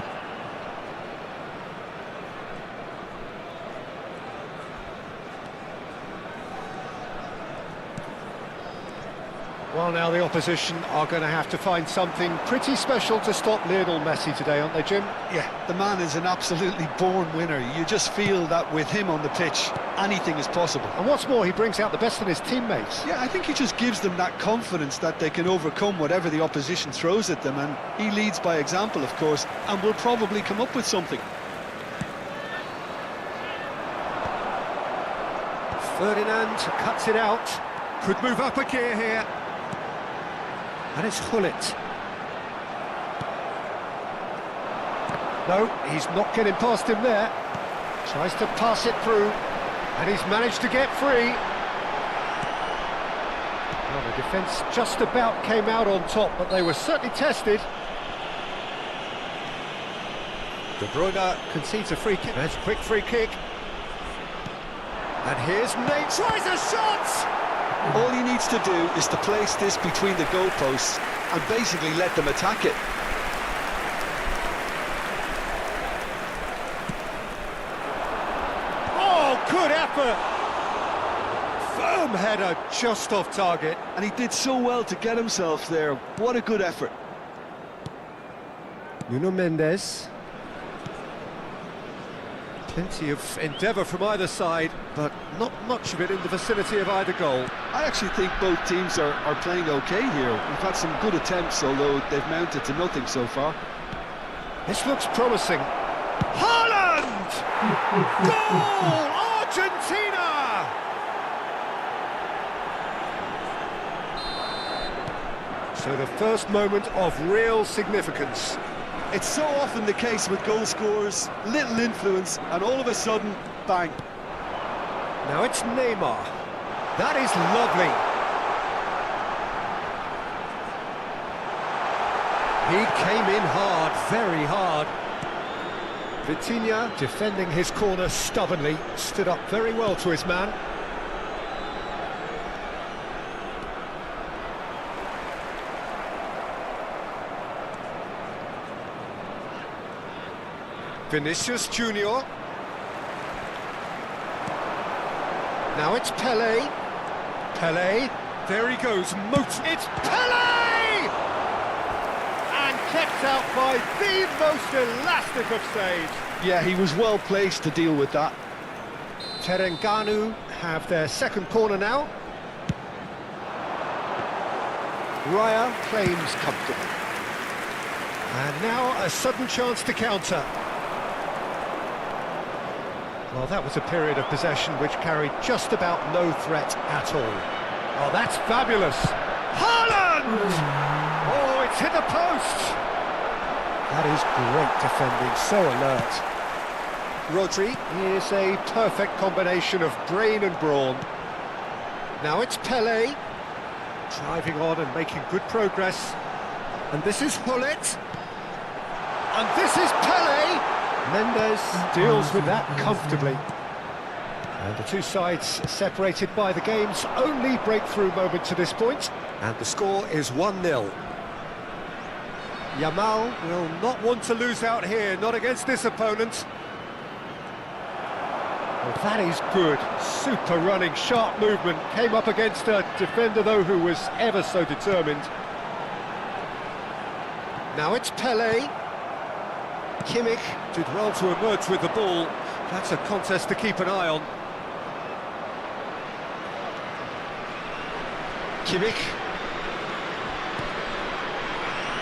Well, now the opposition are going to have to find something pretty special to stop Lionel Messi today, aren't they, Jim? Yeah, the man is an absolutely born winner. You just feel that with him on the pitch, anything is possible. And what's more, he brings out the best in his teammates. Yeah, I think he just gives them that confidence that they can overcome whatever the opposition throws at them, and he leads by example, of course, and will probably come up with something. Ferdinand cuts it out. Could move up a gear here. And it's Hullet. No, he's not getting past him there. Tries to pass it through, and he's managed to get free. Well, the defence just about came out on top, but they were certainly tested. De Bruyne concedes a free kick. That's a quick free kick. And here's Nate, tries a shot! All he needs to do is to place this between the goalposts and basically let them attack it. Oh, good effort! Firm header just off target. And he did so well to get himself there. What a good effort. Nuno Mendes. Plenty of endeavour from either side, but not much of it in the vicinity of either goal. I actually think both teams are playing okay here. We've had some good attempts, although they've mounted to nothing so far. This looks promising. Haaland! Goal! Argentina! So the first moment of real significance. It's so often the case with goal scorers, little influence, and all of a sudden, bang. Now it's Neymar. That is lovely. He came in hard, very hard. Vitinha, defending his corner stubbornly, stood up very well to his man. Vinicius Junior. Now it's Pelé. Pelé, there he goes, it's Pelé! And kept out by the most elastic of saves. Yeah, he was well placed to deal with that. Terengganu have their second corner now. Raya claims comfortably. And now a sudden chance to counter. Well, that was a period of possession which carried just about no threat at all. Oh, that's fabulous! Haaland! Oh, it's hit the post! That is great defending, so alert. Rodri is a perfect combination of brain and brawn. Now it's Pelé, driving on and making good progress. And this is Hullet. And this is Pelé! Mendes deals with that comfortably. And the two sides separated by the game's only breakthrough moment to this point. And the score is 1-0. Yamal will not want to lose out here, not against this opponent. Well, that is good. Super running, sharp movement. Came up against a defender, though, who was ever so determined. Now it's Pelé. Kimmich did well to emerge with the ball. That's a contest to keep an eye on. Kimmich.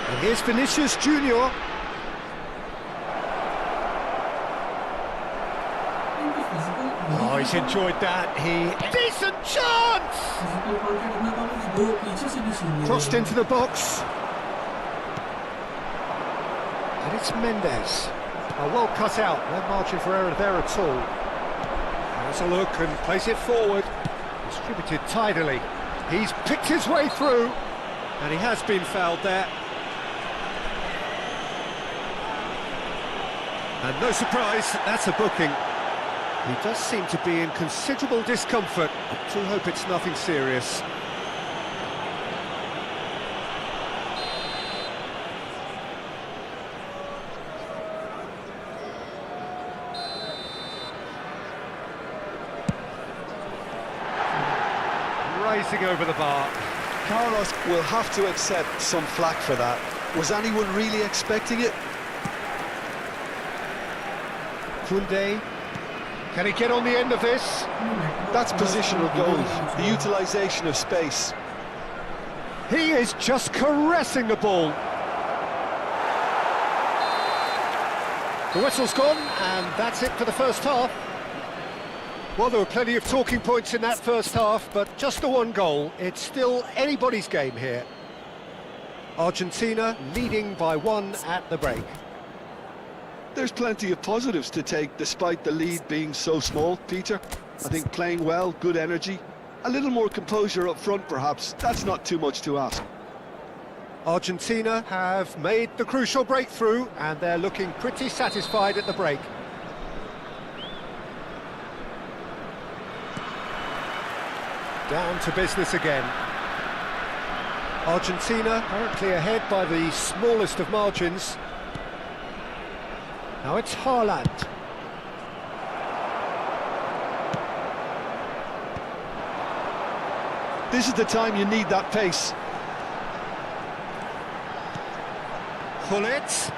And here's Vinicius Junior. Oh, he's enjoyed that. Decent chance! Crossed into the box. And it's Mendes. Oh, well cut out, no margin for error there at all. Has a look and plays it forward. Distributed tidily. He's picked his way through, and he has been fouled there. And no surprise, that's a booking. He does seem to be in considerable discomfort. I do hope it's nothing serious. Racing over the bar. Carlos will have to accept some flack for that. Was anyone really expecting it? Koundé, can he get on the end of this? That's positional goal, the utilisation of space. He is just caressing the ball. The whistle's gone, and that's it for the first half. Well, there were plenty of talking points in that first half, but just the one goal. It's still anybody's game here. Argentina leading by 1 at the break. There's plenty of positives to take despite the lead being so small, Peter. I think playing well, good energy, a little more composure up front perhaps, that's not too much to ask. Argentina have made the crucial breakthrough and they're looking pretty satisfied at the break. Down to business again. Argentina currently ahead by the smallest of margins. Now it's Haaland. This is the time you need that pace. Gullit.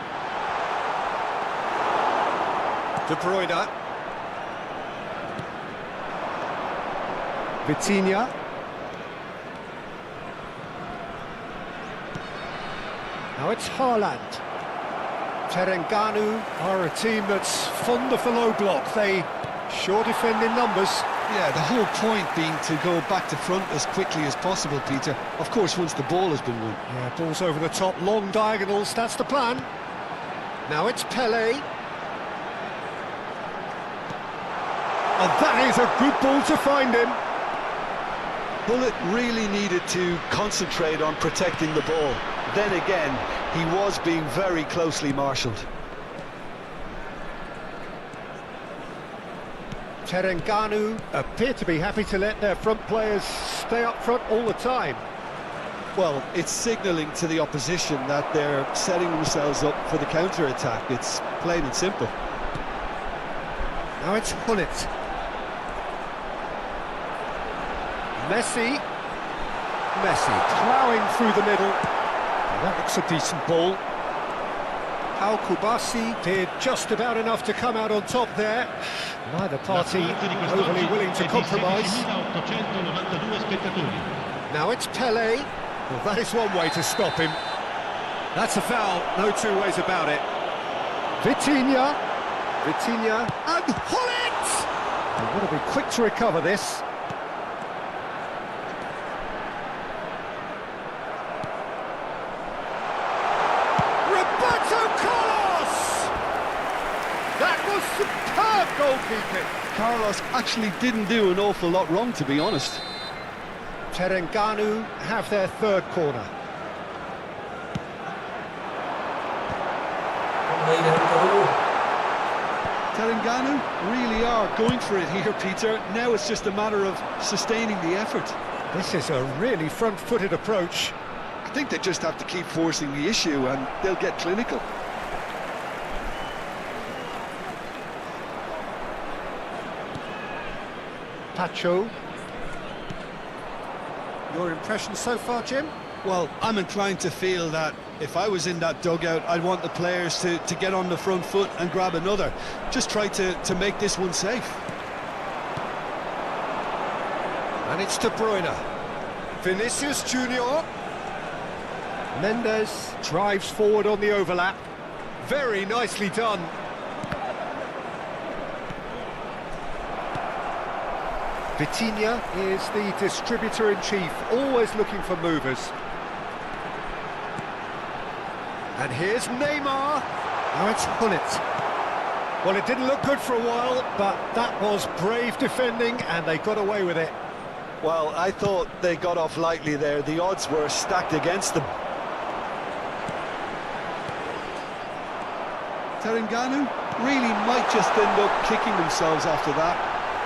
De Bruyne. Vitinha. Now it's Haaland. Terengganu are a team that's fond of the low block. They sure defend in numbers. Yeah, the whole point being to go back to front as quickly as possible, Peter. Of course, once the ball has been won. Yeah, balls over the top, long diagonals, that's the plan. Now it's Pelé. And that is a good ball to find him. Bullet really needed to concentrate on protecting the ball. Then again, he was being very closely marshalled. Terengganu appear to be happy to let their front players stay up front all the time. Well, it's signalling to the opposition that they're setting themselves up for the counter-attack. It's plain and simple. Now it's Gullit. Messi. Messi ploughing through the middle. And that looks a decent ball. Al Kubasi did just about enough to come out on top there. Neither party overly willing to compromise. Now it's Pelé. Well, that is one way to stop him. That's a foul, no two ways about it. Vitinha. Vitinha and Gullit! They've got to be quick to recover this. Superb goalkeeping. Carlos actually didn't do an awful lot wrong, to be honest. Terengganu have their third corner. Terengganu really are going for it here, Peter. Now it's just a matter of sustaining the effort. This is a really front-footed approach. I think they just have to keep forcing the issue and they'll get clinical. Pacho. Your impression so far, Jim? Well, I'm inclined to feel that if I was in that dugout, I'd want the players to get on the front foot and grab another. Just try to make this one safe. And it's De Bruyne. Vinicius Junior. Mendes drives forward on the overlap. Very nicely done. Vitinha is the distributor-in-chief, always looking for movers. And here's Neymar. Now it's Gullit. Well, it didn't look good for a while, but that was brave defending, and they got away with it. Well, I thought they got off lightly there. The odds were stacked against them. Terengganu really might just end up kicking themselves after that.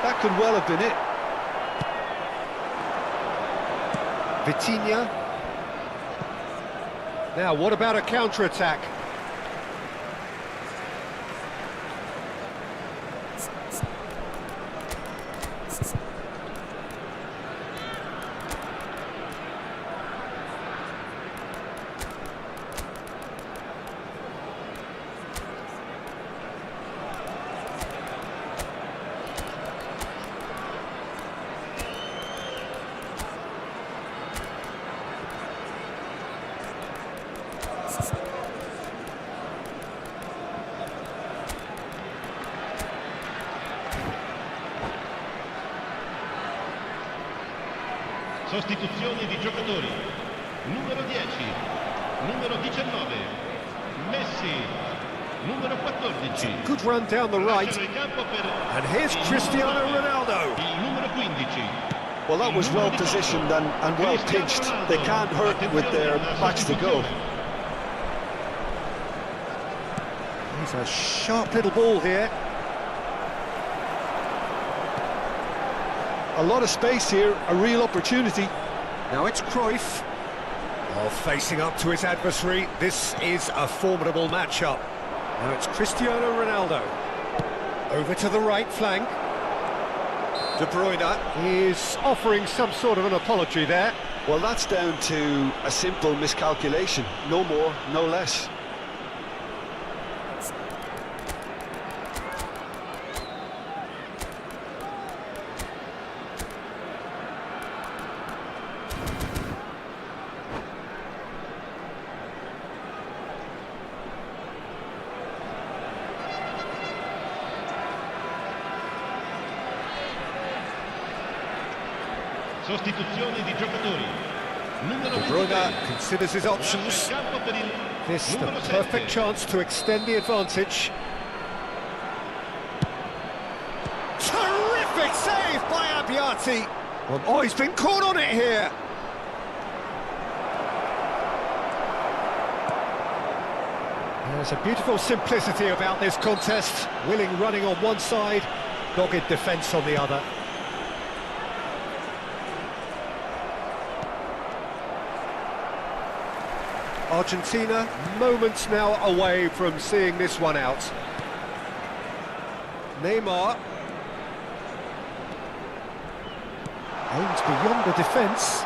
That could well have been it. Vitinha. Now, what about a counter-attack? Sostituzioni di giocatori. Numero 10, numero 19, Messi, numero 14. Good run down the right. Lasciano il campo per And here's Cristiano Ronaldo. il numero 15. Well, that was well positioned and well pitched. They can't hurt with their backs to goal. He's a sharp little ball here. A lot of space here, a real opportunity. Now it's Cruyff. While facing up to his adversary, this is a formidable matchup. Now it's Cristiano Ronaldo. Over to the right flank. De Bruyne is offering some sort of an apology there. Well, that's down to a simple miscalculation. No more, no less. Sostituzioni di giocatori. Numero De Bruyne 23. considers his options. Lascia il campo per il This the numero perfect 7. chance to extend the advantage. Terrific save by Abbiati. Well, oh, he's been caught on it here. There's a beautiful simplicity about this contest. Willing running on one side, dogged defence on the other. Argentina, moments now away from seeing this one out. Neymar. Aims beyond the defence.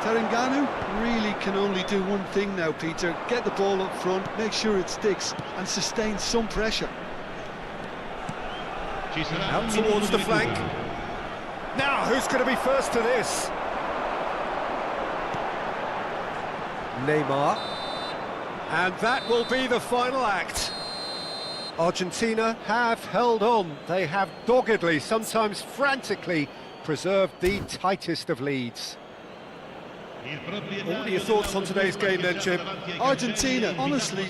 Taranganu really can only do one thing now, Peter. Get the ball up front, make sure it sticks, and sustain some pressure. Ci sarà Out un minuto towards di the flank. recupero. Now, who's going to be first to this? Neymar. And that will be the final act. Argentina have held on. They have doggedly, sometimes frantically, preserved the tightest of leads. What are your thoughts on today's game then, Jim? Argentina, honestly,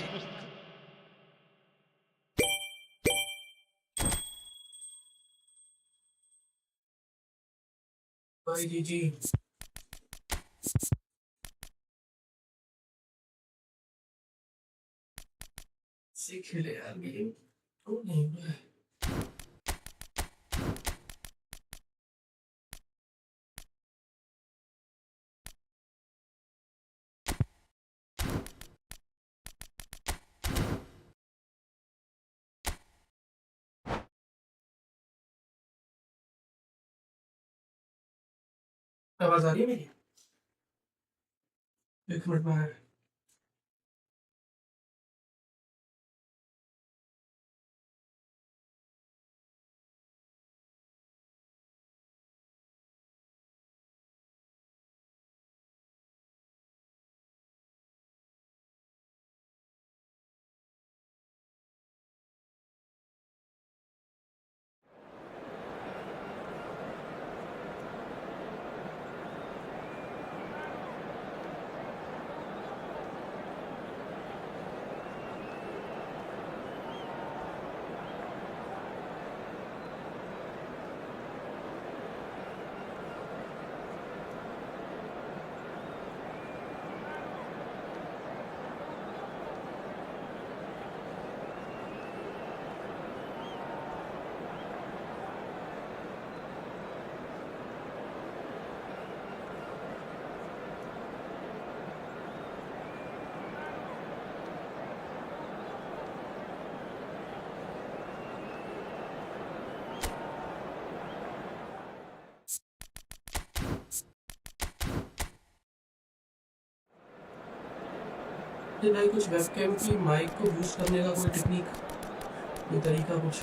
भाई जी सीख ले यार game तो नहीं हुआ है आवाज आ रही है मेरी एक मिनट में भाई कुछ वेबकैम की माइक को बूस्ट करने का कोई टेक्निक कोई तरीका कुछ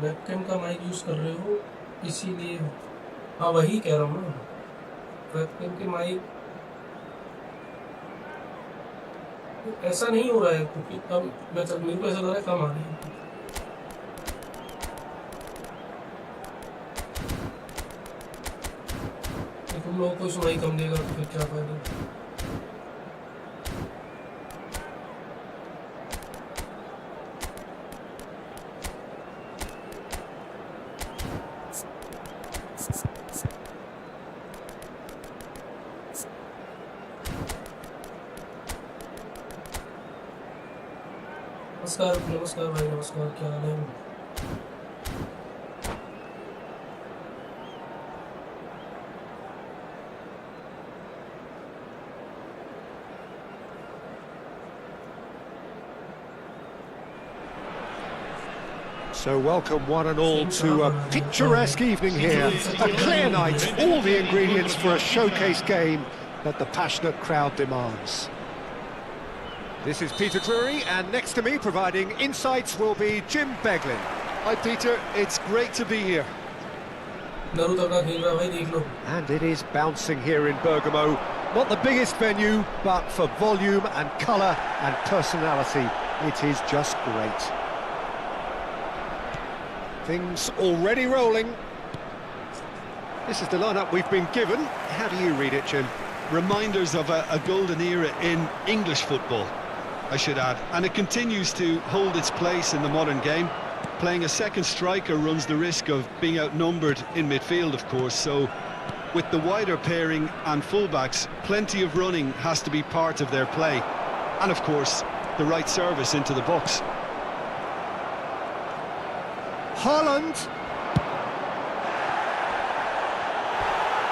वेबकैम का माइक यूज कर रहे हो इसीलिए। हाँ वही कह रहा हूँ ना, वेबकैम के माइक ऐसा नहीं हो रहा है क्योंकि अब मेरे को ऐसा लग रहा है कम आ रही है। तुम लोगों को सुनाई कम देगा तो फिर क्या फायदा। नमस्कार भाई, नमस्कार, क्या हाल है? So welcome one and all to a picturesque evening here, a clear night, all the ingredients for a showcase game that the passionate crowd demands. This is Peter Drury, and next to me providing insights will be Jim Beglin. Hi Peter, it's great to be here. And it is bouncing here in Bergamo, not the biggest venue, but for volume and colour and personality, it is just great. Things already rolling. This is the lineup we've been given. How do you read it, Jim? Reminders of a golden era in English football, I should add, and it continues to hold its place in the modern game. Playing a second striker runs the risk of being outnumbered in midfield, of course, so with the wider pairing and fullbacks, plenty of running has to be part of their play, and of course the right service into the box. Haaland!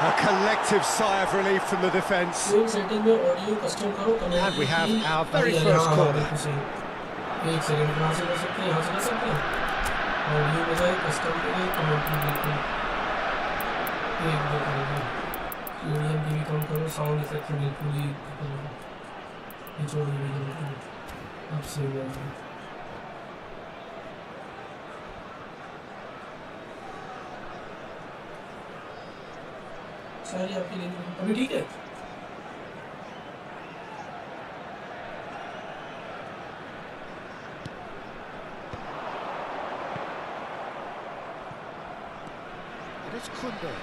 A collective sigh of relief from the defence. Setting में audio custom करो, And we have our very first corner. एक second कहाँ से कर सकते हैं, यहाँ से कर सकते हैं। ऑडियो में जाए कस्टम के कमेंट्री बिल्कुल एक दो करेंगे। मीडियम की भी कम करो, साउंड इफेक्ट बिल्कुल ही निचोड़ दीजिए। अब सही है। सारी आपकी लेनी अभी ठीक है। It's Kunde.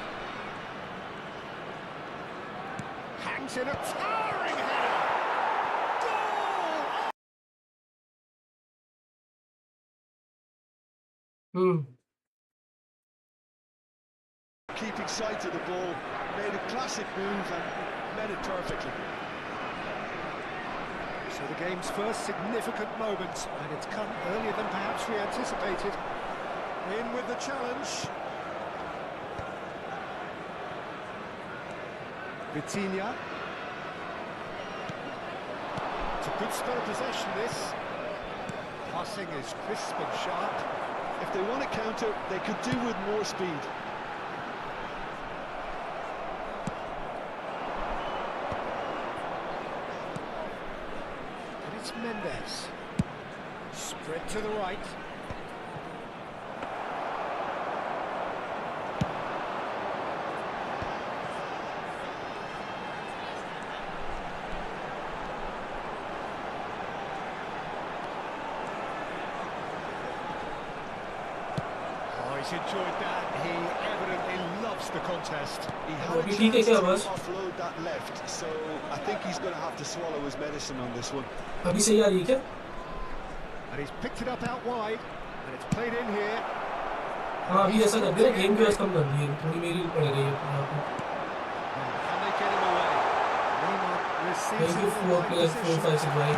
Hangs in a towering header. Goal! Keeping sight of the ball, made a classic move and met it perfectly. So the game's first significant moment, and it's come earlier than perhaps we anticipated. In with the challenge. Vitinha. It's a good spell of possession, this. Passing is crisp and sharp. If they want to counter, they could do with more speed. And it's Mendes. Spread to the right. He's enjoyed that. He evidently loves the contest. He had a chance to offload that left, so I think he's going to have to swallow his medicine on this one. अभी सही आ रही है क्या? And he's picked it up out wide, and it's played in here. हाँ अभी ऐसा कर दिया, गेम की वजह कम कर दी है, थोड़ी मेरी पड़ गई है यहाँ पे। Can they get him away? Neymar receives Thank you it. 4 players 4 5 6 भाई।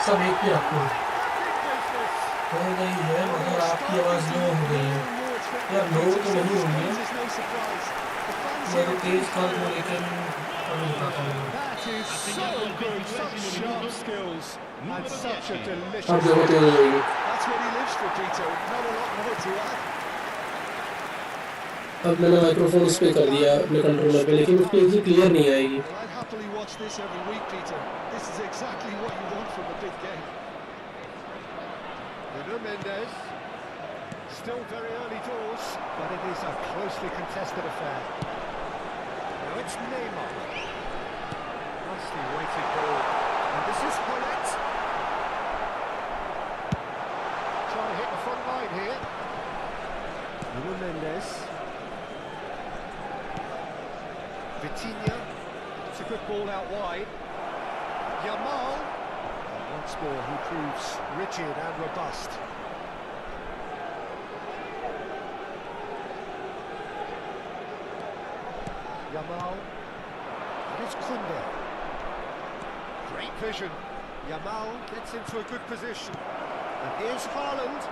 सब एक पे रखो। हो गई है मगर आपकी आवाज़ लो हो गई है। यार लो तो नहीं हुई है, मेरे तेज कर दो लेकिन अभी बताता हूँ। That is so good, such sharp skills, and such a delicious. अब देखो तेज हो जाएगी। That's what he lives for, Peter. Not a lot more to add. अब मैंने माइक्रोफोन उस पे कर दिया अपने कंट्रोलर पे, लेकिन उसकी इतनी क्लियर नहीं आएगी। Well, I'd happily watch this every week, Peter. This is exactly what you want from a big game. Nuno Mendes. Still very early doors, but it is a closely contested affair. Now it's Neymar. Nicely weighted ball. And this is Hullet. Trying to hit the front line here. Nuno Mendes. Vitinha. It's a good ball out wide. Yamal. Once more, he proves rigid and robust. Yamal. And it's Koundé. Great vision. Yamal gets into a good position. And here's Haaland.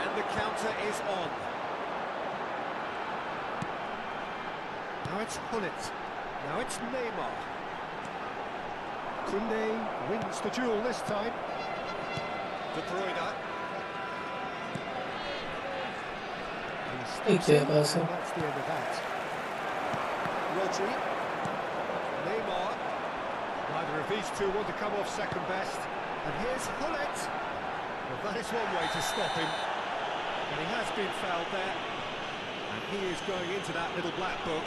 And the counter is on. Now it's Hullet. Now it's Neymar. Koundé wins the duel this time. De Bruyne. ठीक है बस That's the end of that. Rodri. Neymar. Neither of these two want to come off second best. And here's Hullet. Well, that is one way to stop him. And he has been fouled there. And he is going into that little black book.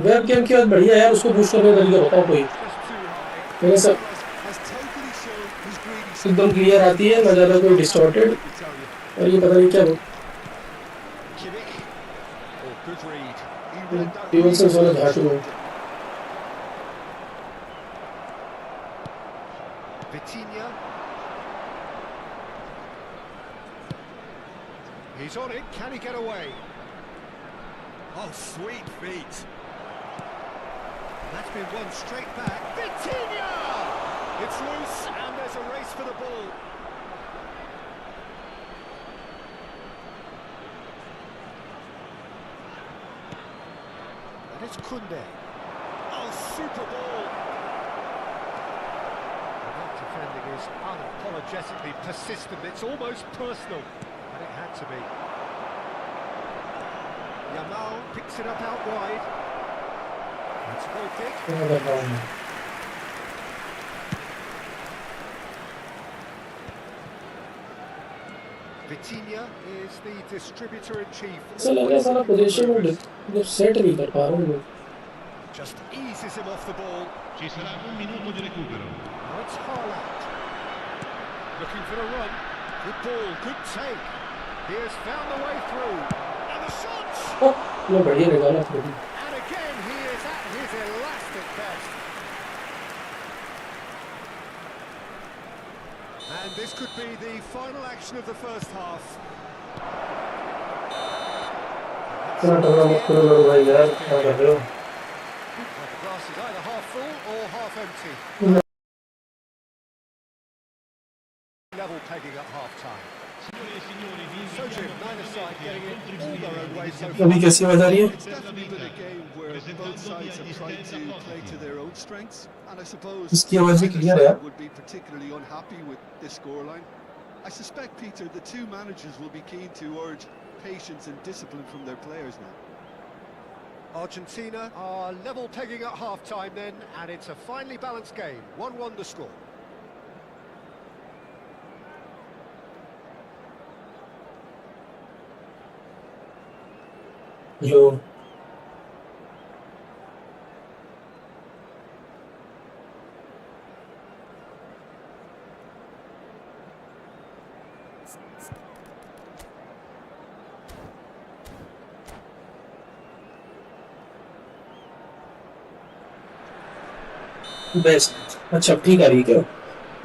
Web game की बात बढ़िया यार उसको boost करने का तरीका बताओ कोई मेरे सब एकदम क्लियर आती है ना ज़्यादा कोई डिस्टॉर्टेड और ये पता नहीं क्या हो टीम से सोना घाटू है Vitinha. He's on it, can he get away? Oh, sweet feet. That's been won straight back. Vitinha! It's loose and there's a race for the ball. And it's Koundé. Oh, super ball. Defending is unapologetically persistent. It's almost personal, and it had to be. Yamal picks it up out wide. It's a goal kick. Vitinha is the distributor in chief. ऐसा लग रहा है सारा position में जब set नहीं कर पा रहा हूँ Just eases him off the ball. Ci sarà un minuto di recupero. Now it's Haaland. Looking for a run. Good ball, good take. He has found the way through. And the shot! ये बढ़िया निकाला फिर And again, he is at his elastic best. And this could be the final action of the first half. इतना टकरा मत करो लोग भाई यार क्या कर रहे हो Well, the glass is either half full or half empty. Level pegging at half-time. So Jim, neither side getting it all their own way so far. अभी कैसी आवाज आ रही है It's definitely been a game where both sides have tried to play to their own strengths, and I suppose इसकी आवाज भी neither clear है side would be particularly unhappy with this scoreline. I suspect, Peter, the two managers will be keen to urge patience and discipline from their players now. Argentina are level pegging at half-time then, and it's a finely balanced game. 1-1 the score. जो best अच्छा ठीक आ रही है क्या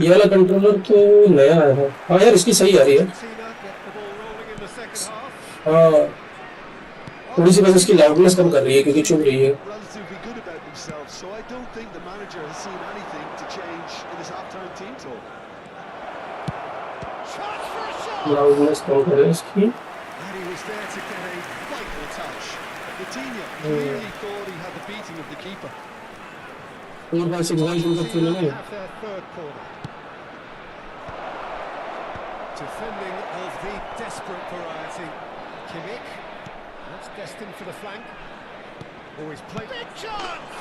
ये वाला controller तो नया आया है हाँ यार इसकी सही आ रही है Argentina get the ball rolling in the second half. हाँ थोड़ी सी बस इसकी लाउडनेस कम कर रही है क्योंकि चुभ रही है Relatively good about themselves, so I don't think the manager has seen anything to change in his half-time team talk. Chance for a shot! Loudness कम करें इसकी And he was there to get a vital touch. Vitinha clearly thought he had the beating of the keeper. 4-5-6 guys इनका खेलना है Have their third corner. Defending of the desperate variety. Kimmich. That's destined for the flank. Always played. Big chance!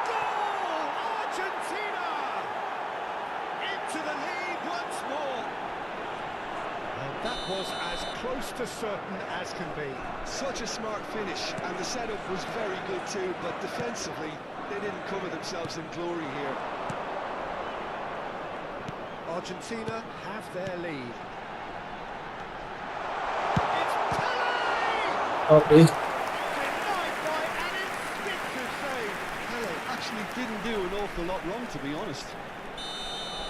Goal! Argentina! Into the lead once more. And that was as close to certain as can be. Such a smart finish, and the setup was very good too, but defensively, they didn't cover themselves in glory here. Argentina have their lead. Okay. Denied by an instinctive save. Pele actually didn't do an awful lot wrong, to be honest.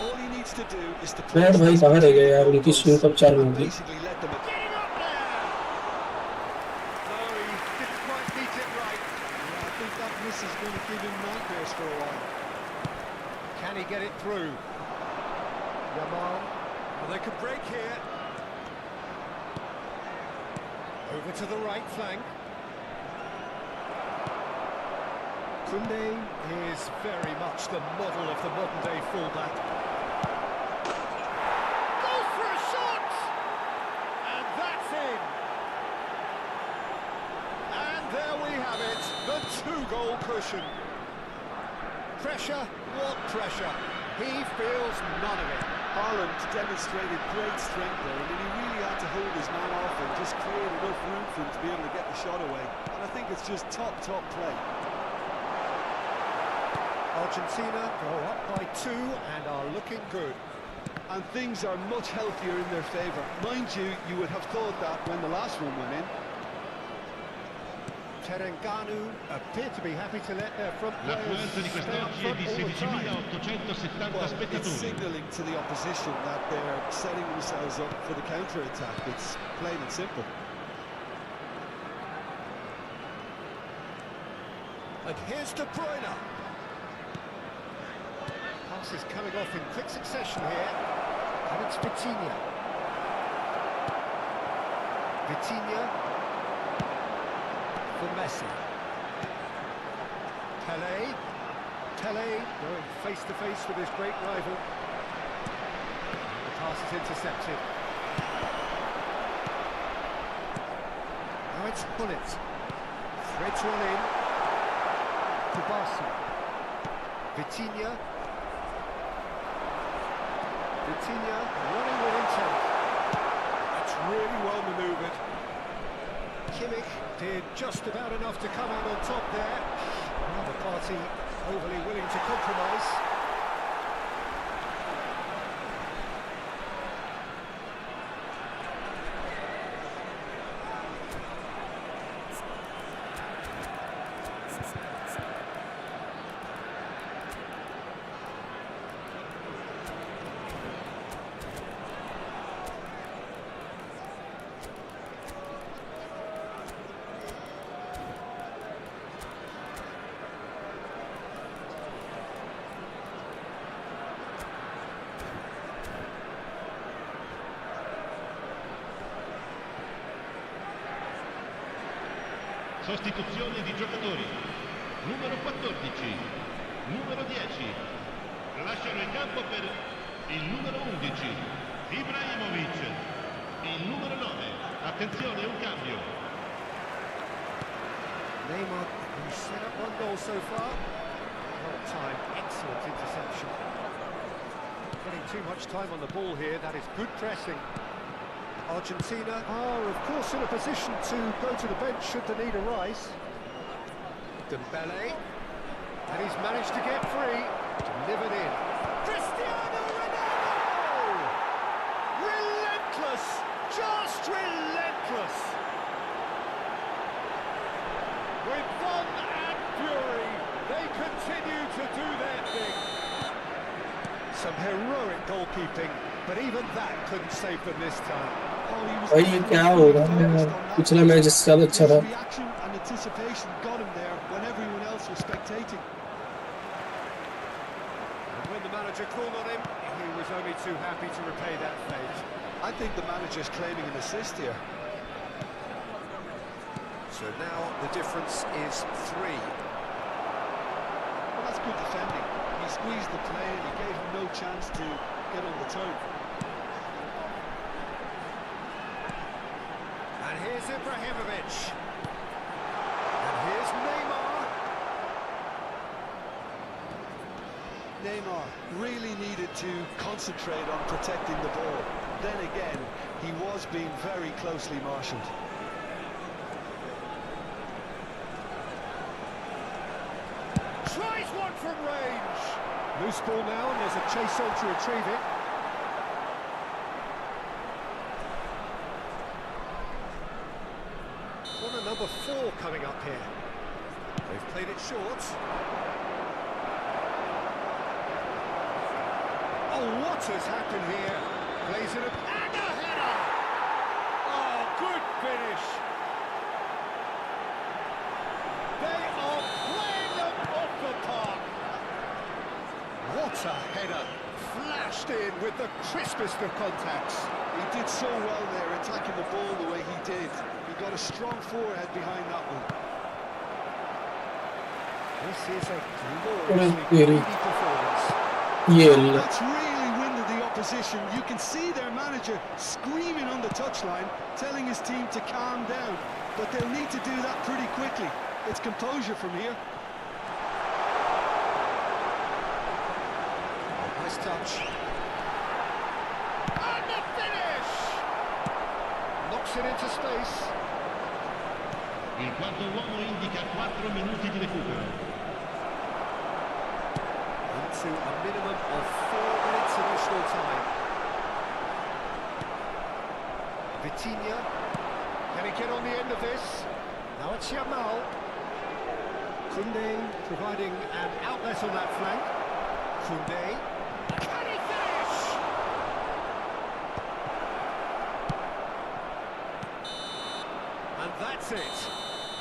All he needs to do is to play. यार भाई कहाँ रह गए यार, उनकी swing कब चालू and होगी? basically let them. Getting up there! No, he didn't quite beat it right. Yeah, I think that miss is going to give him nightmares for a while. Can he get it through? Yamal. Well, they could break here. Over to the right flank. Koundé is very much the model of the modern-day fullback. Goes for a shot! And that's in! And there we have it, the two-goal cushion. Pressure, what pressure? He feels none of it. Haaland demonstrated great strength there. I mean, he really had to hold his man off and just create enough room for him to be able to get the shot away. And I think it's just top play. Argentina go up by 2 and are looking good. And things are much healthier in their favour. Mind you, you would have thought that when the last one went in. Terengganu appear to be happy to let their front players L'affluenza di stay up quest'oggi è front di all the time. 16.870 Well, it's spettatori. signalling to the opposition that they're setting themselves up for the counter-attack. It's plain and simple. And here's De Bruyne. Passes coming off in quick succession here. And it's Vitinha. Vitinha for Messi. Pele. Pele going face to face with his great rival. The pass is intercepted. Now it's Bullet. Threads one in. Kubasi. Vitinha. Vitinha running with intent. That's really well manoeuvred. Kimmich did just about enough to come out on top there. Neither party overly willing to compromise. Sostituzione di giocatori. Numero 14, numero 10. Lasciano il campo per il numero 11, Ibrahimovic. Il numero 9. Attenzione, un cambio. Neymar, who's set up one goal so far. Well timed, excellent interception. Putting too much time on the ball here, that is good pressing. Argentina are, of course, in a position to go to the bench should the need arise. Dembele, and he's managed to get free, delivered in. Cristiano Ronaldo! Relentless, just relentless. With fun and fury, they continue to do their thing. Some heroic goalkeeping, but even that couldn't save them this time. भाई ये क्या हो रहा है यार, पिछला match इससे ज्यादा अच्छा था. Reaction and anticipation got him there when everyone else was spectating. And when the manager called on him, he was only too happy to repay that fate. I think the manager's claiming an assist here. So now the difference is 3. Well, that's good defending. He squeezed the play and he gave him no chance to get on the turn. And here Ibrahimovic. And here's Neymar. Neymar really needed to concentrate on protecting the ball. Then again, he was being very closely marshalled. Tries one from range. Loose ball now, and there's a chase on to retrieve it. Corner number 4 coming up here. They've played it short. Oh, what has happened here? Plays it up, and a header! Oh, good finish! They are playing them off the park! What a header! Flashed in with the crispest of contacts. He did so well there, attacking the ball the way he did. He got a strong forehead behind that one. This is a gloriously greedy performance. That's really winded the opposition. You can see their manager screaming on the touchline, telling his team to calm down. But they'll need to do that pretty quickly. It's composure from here. Nice touch. And the finish! Knocks it into space. Il quarto uomo indica 4 minuti di recupero. Into a minimum of 4 minutes additional time. Vitinha, can he get on the end of this? Now it's Yamal. Koundé providing an outlet on that flank. Koundé, can he finish? And that's it.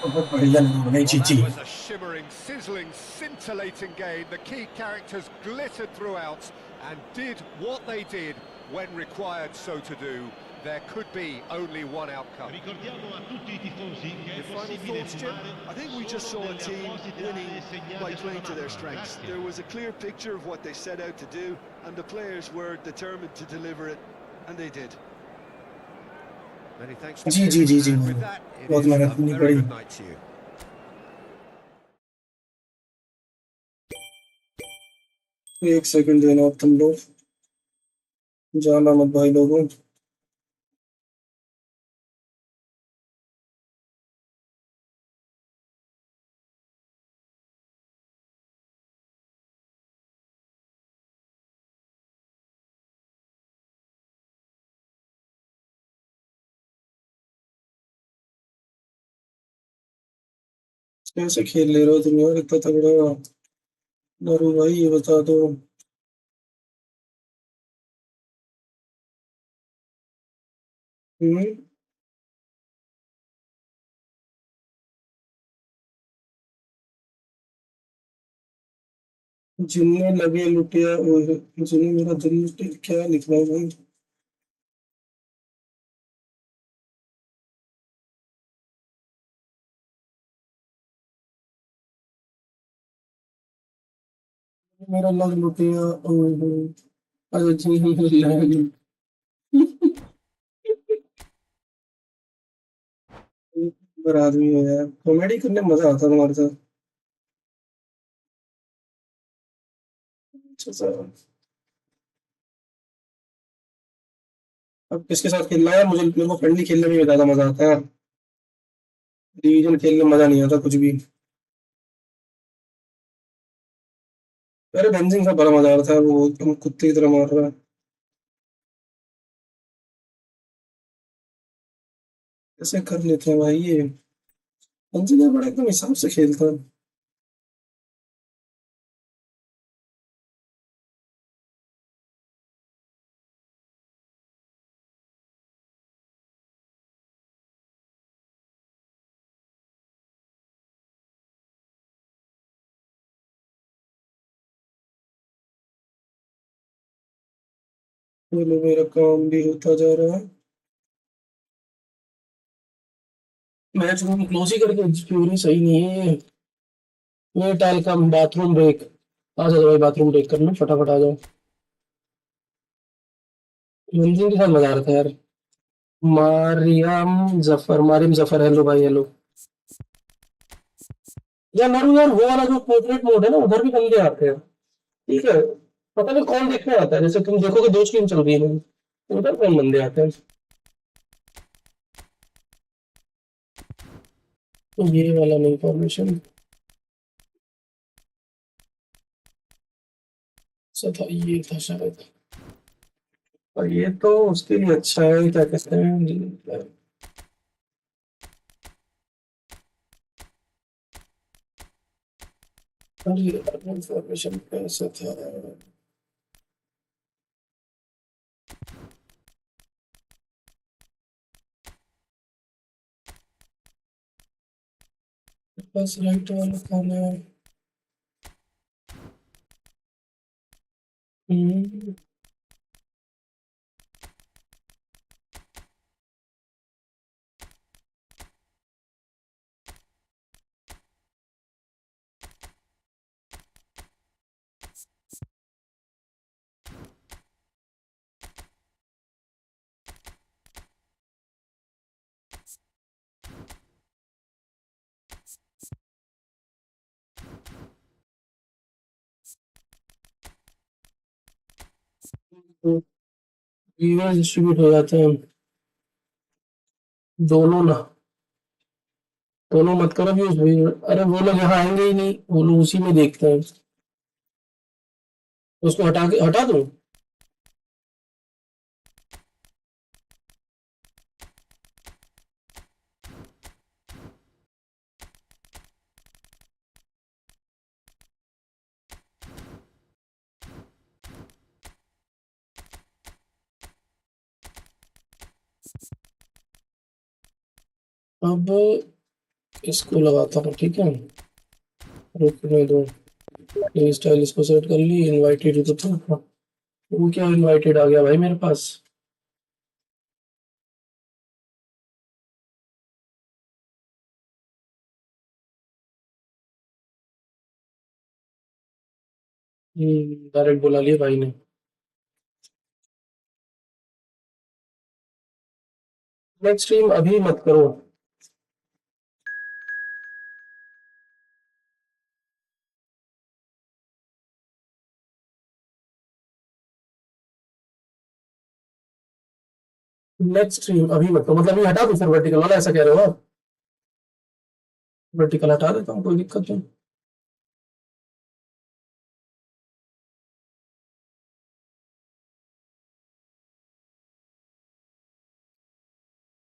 बहुत बढ़िया लगा भाई Well, जीजी। that was a shimmering, sizzling, scintillating game. The key characters glittered throughout and did what they did when required so to do. There could be only one outcome. Ricordiamo a tutti I tifosi che è Your final possibile thoughts, Jim? fumare I think we just saw solo a nelle team apposite winning aree segnate by sulla playing to their mappa. strengths. Grazie. There was a clear picture of what they set out to do, and the players were determined to deliver it, and they did. Many thanks to जी Jim, ji ji ji and with that, it बहुत is मेहनत a करनी very पड़ी। good night to you. एक second देना अब तुम लोग, जाना मत भाई लोगों। कैसे खेल ले रहे हो तुम यार, इतना तगड़ा नरू भाई, ये बता दो। हम्म, जिनने लगे लुटिया जिन्हें मेरा दिल लुटिया, क्या लिख रहा है भाई? मेरा लग लुटिया अरे जी पर आदमी हो यार, कॉमेडी करने में मजा आता है तुम्हारे साथ। अच्छा सा, अब किसके साथ खेलना है यार? मेरे को फ्रेंडली खेलने में ज्यादा मजा आता है, डिवीजन खेलने में मजा नहीं आता कुछ भी। अरे गेमसिंग का बड़ा मजा आ रहा था, वो कुत्ते की तरह मार रहा है। कैसे कर लेते हैं भाई ये? गेमसिंग बड़ा एकदम हिसाब से खेलता है। चलो मेरा काम भी होता जा रहा है, मैच को क्लोज ही करके, प्यूरी सही नहीं है ये। ये टाइल का बाथरूम ब्रेक, आ जाओ भाई, बाथरूम ब्रेक करना फटाफट आ जाओ। गेमसिंग के साथ मजा आ रहा था यार। मारियम जफर हेलो भाई हेलो। यार नारू यार वो वाला जो पोर्ट्रेट मोड है ना उधर भी बंदे आते हैं। ठीक है। पता नहीं कौन देखने आता है, जैसे तुम देखोगे दो स्ट्रीम चल रही है मेरी, तो उधर कौन बंदे आते हैं। तो ये वाला नहीं फॉर्मेशन सा था, ये था शायद। और ये तो उसके लिए अच्छा है, क्या कहते हैं। अरे इंफॉर्मेशन कैसा था। बस राइट वाला खाना है। हम्म, तो व्यूअर डिस्ट्रीब्यूट हो जाते हैं। दोनों ना, दोनों मत करो व्यूज भाई। अरे वो लोग यहाँ आएंगे ही नहीं, वो लोग उसी में देखते हैं। तो उसको हटा के हटा दूं। अब इसको लगाता हूँ, ठीक है। रुकने दो। प्ले स्टाइल इसको सेट कर ली, इनवाइटेड तो था। वो क्या इनवाइटेड आ गया भाई मेरे पास। डायरेक्ट बुला लिया भाई ने। नेक्स्ट स्ट्रीम अभी मत करो। नेक्स्ट स्ट्रीम अभी मत करो, मतलब ये हटा दो फिर वर्टिकल वाला, ऐसा कह रहे हो आप। वर्टिकल हटा देता हूँ, कोई दिक्कत नहीं।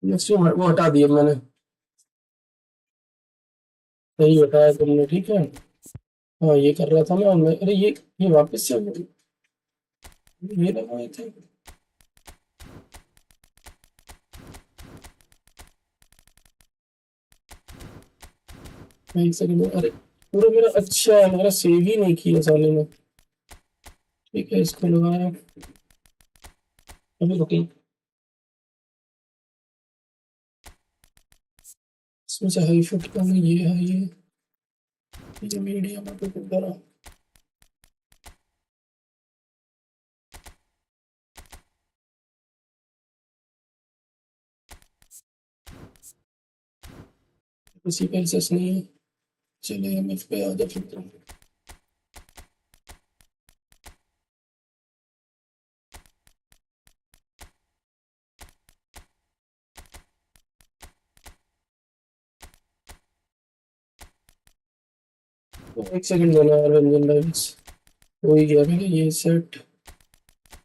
नेक्स्ट स्ट्रीम वो हटा दिया मैंने। सही बताया तुमने, ठीक है। हाँ ये कर रहा था मैं, और मैं अरे ये वापस से ये लगाए थे। एक सेकंड, अरे पूरा मेरा, अच्छा मेरा सेव ही नहीं किया साले ने। ठीक है इसको लगाया। अभी रुकिए, इसमें से हाई फुट का ये है, ये मीडियम है तो करा। किसी का एक्सेस नहीं है। चले एमएफ पे आ जा फिर तो। तो एक सेकंड देना यार व्यंजन भाई बस। हो ही गया मेरा ये सेट।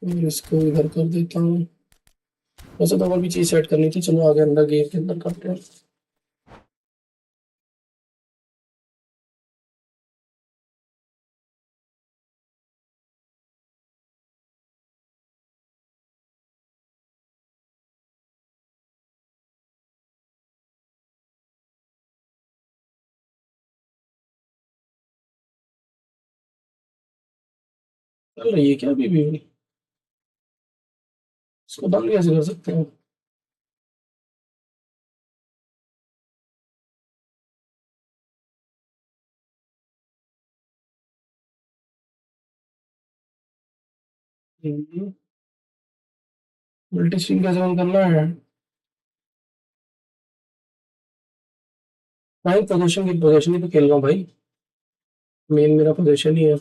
और इसको इधर कर देता हूँ। वैसे तो और भी चीज सेट करनी थी, चलो आगे अंदर गेम के अंदर करते हैं। चल रही है क्या अभी भी। इसको बंद कैसे कर सकते हैं। मल्टी स्ट्रीम कैसे ऑन करना है। भाई पोजीशन ही तो खेल रहा हूँ भाई, मेन मेरा पोजीशन ही है।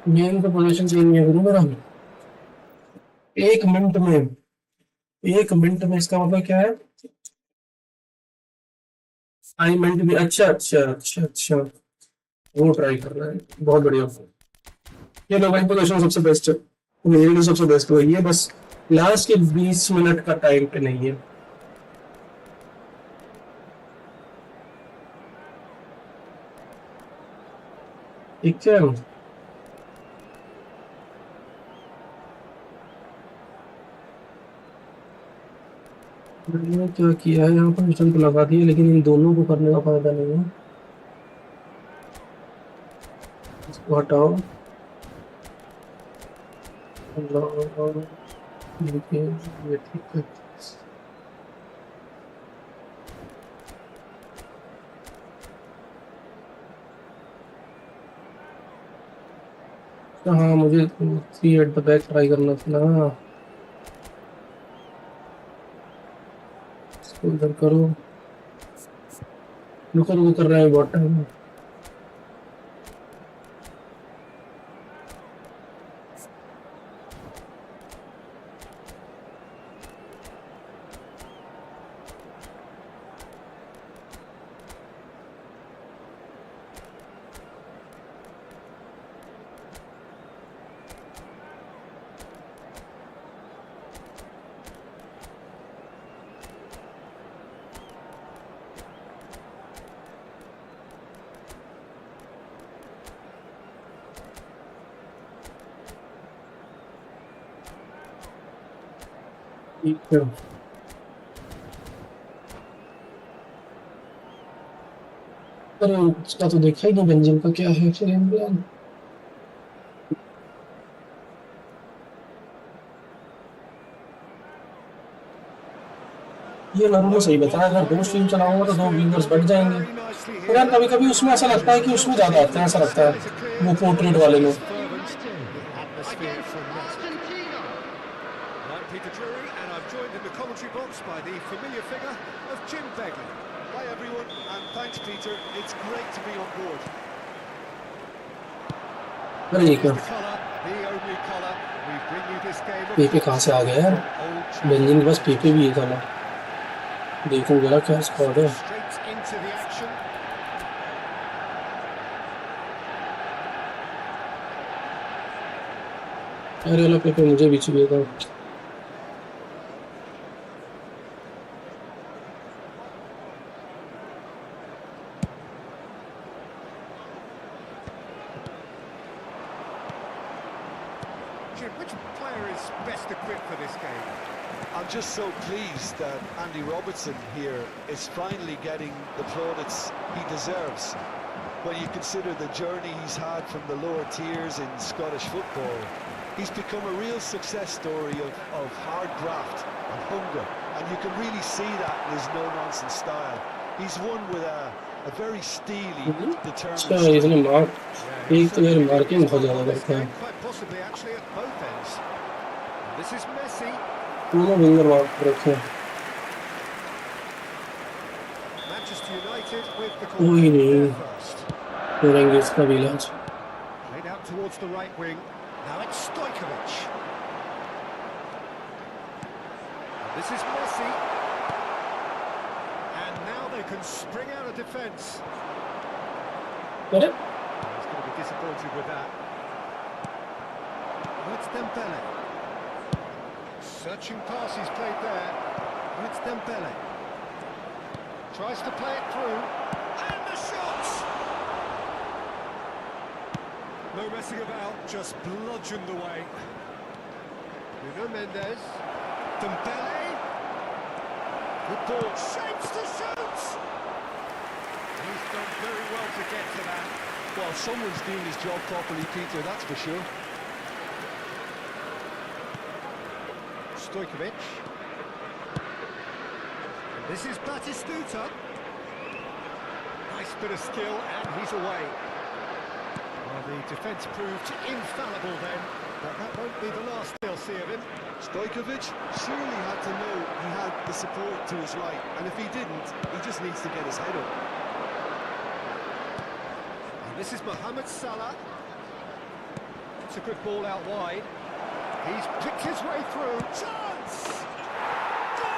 मेन तो पोजीशन चेंज नहीं है गुरु मेरा। 1 मिनट में, 1 मिनट में इसका मतलब क्या है? असाइनमेंट भी, अच्छा अच्छा अच्छा अच्छा, वो ट्राई कर रहा है, बहुत बढ़िया। ये लो भाई, पोजीशन सबसे बेस्ट है, मेरे लिए सबसे बेस्ट वही है, बस लास्ट के 20 मिनट का टाइम पे नहीं है। ठीक है, मैंने क्या किया है यहाँ पर, मिशन तो लगा दिया, लेकिन इन दोनों को करने का फायदा नहीं है। इसको हटाओ, और ये ठीक है। हाँ मुझे 3 एट द बैक ट्राई करना था ना। इसको इधर करो, रुको रुको, कर रहे हैं बहुत टाइम। ठीक है, अरे उसका तो देखा ही नहीं, बेंजिन का क्या है फिर प्लान। ये नरू ने सही बताया, अगर 2 स्ट्रीम चलाऊंगा तो 2 व्यूअर्स बढ़ जाएंगे। Very nicely तो यार here. कभी कभी उसमें ऐसा लगता है कि उसमें ज्यादा आते हैं, ऐसा लगता है वो पोर्ट्रेट वाले में। Atmosphere frenetic. I'm Peter Drury, and I'm joined in the commentary box by the familiar figure of Jim Begley. Hi everyone, and thanks Peter. It's great to be on board. अरे ये क्या, The colour, the only colour. We bring you this game of पेपे कहाँ से आ गया यार? from Old Trafford. Benzene के पास पेपे भी है साला। देखो जरा क्या स्क्वाड है। Straight into the action. अरे वाला पेपे मुझे भी चाहिए था। Jim, which player is best equipped for this game? I'm just so pleased that Andy Robertson here is finally getting the plaudits he deserves. When you consider the journey he's had from the lower tiers in Scottish football, he's become a real success story of hard graft and hunger, and you can really see that in his no-nonsense style. He's won with a very steely, determined अच्छा streak. इसने mark, Yeah, एक तो यार marking बहुत ज्यादा this करता है। game, quite possibly actually at both ends. This is Messi. दोनों विंगर मार्क कर रखे हैं। Manchester United with the कोई corner. नहीं, They're first. करेंगे इसका भी इलाज। Played out towards the right wing. Now it's Stojkovic. And this is Messi. And now they can spring out of defence. अरे He's going to be disappointed with that. Oh, it's Dembele. Searching pass he's played there. Oh, it's Dembele. Tries to play it through. And the shot! No messing about, just bludgeoned away. Nuno Mendes. Dembele. Good ball. Shapes to shoot! He's done very well to get to that. Well, someone's doing his job properly, Peter, that's for sure. Stojkovic. And this is Batistuta. Nice bit of skill, and he's away. Well, the defence proved infallible then, but that won't be the last they'll see of him. Stojkovic surely had to know he had the support to his right, and if he didn't, he just needs to get his head up. And this is Mohamed Salah. It's a good ball out wide. He's picked his way through. Chance!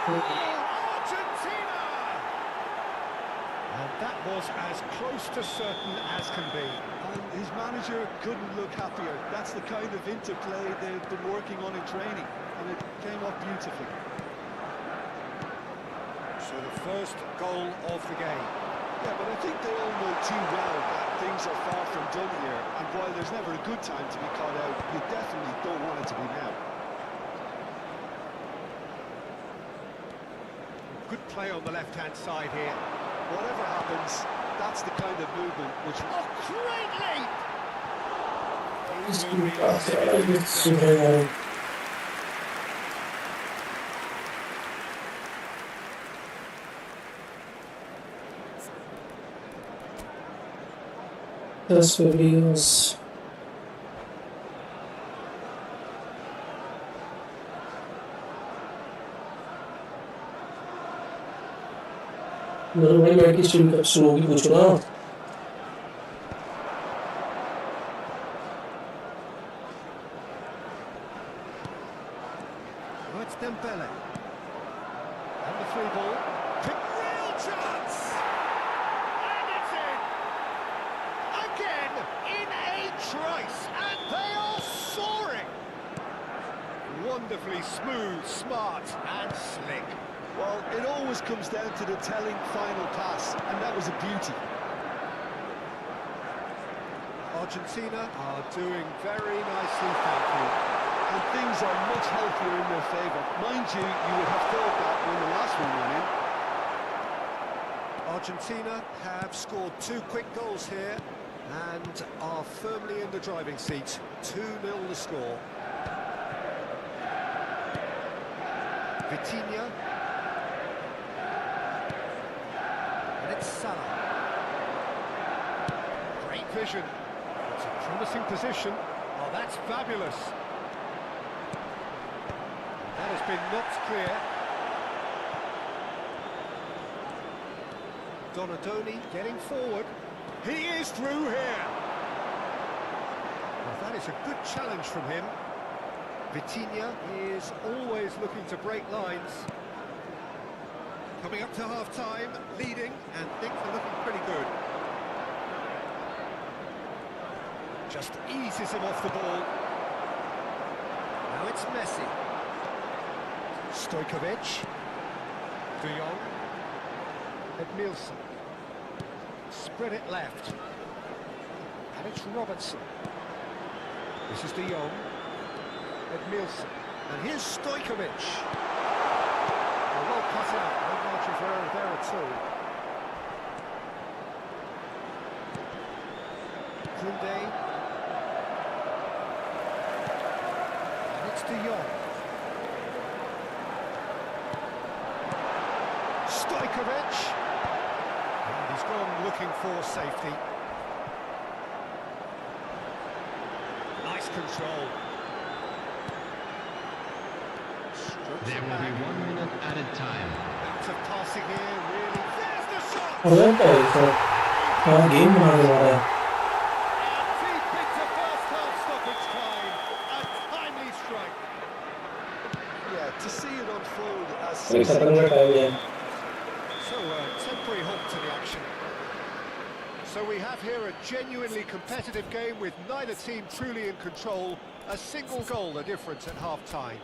Goal! Argentina! And that was as close to certain as can be. And his manager couldn't look happier. That's the kind of interplay they've been working on in training, and it came off beautifully. So the first goal of the game. Yeah, but I think they all know too well that things are far from done here, and while there's never a good time to be caught out, you definitely don't want it to be now. Good play on the left-hand side here. Whatever happens, that's the kind of movement which... Oh, great leap! This is good. That's videos. भाई बैठ की stream कब शुरू होगी पूछो ना It's Dembele. And the free ball. Real chance! And it's in! Again, in a trice, and they are soaring! Wonderfully smooth, smart, and slick. Well, it always comes down to the telling final pass, and that was a beauty. Argentina are doing very nicely, thank you. And things are much healthier in their favour. Mind you, you would have thought that when the last one went in. Argentina have scored 2 quick goals here and are firmly in the driving seat. 2-0 the score. Vitinha. And it's Salah. Great vision. It's a promising position. Oh, that's fabulous. That has been knocked clear. Donadoni getting forward. He is through here. Well, that is a good challenge from him. Vitinha is always looking to break lines. Coming up to half-time, leading, and things are looking pretty good. Just eases him off the ball. Now it's Messi. Stojkovic. De Jong. Edmilson. Spread it left. And it's Robertson. This is De Jong. Edmilson. And here's Stojkovic. Well cut out. No margin for error there at all. Koundé. And it's De Jong. Stojkovic. And he's gone looking for safety. Nice control. There will be 1 minute added time. Out of passing here, really. There's the shot! अरे भाई हाँ game बना के मारा है Deep into first half stoppage time. A timely strike. Yeah, to see it unfold as नहीं खत्म का टाइम है So, temporary halt to the action. So we have here a genuinely competitive game with neither team truly in control. A single goal the difference at half-time.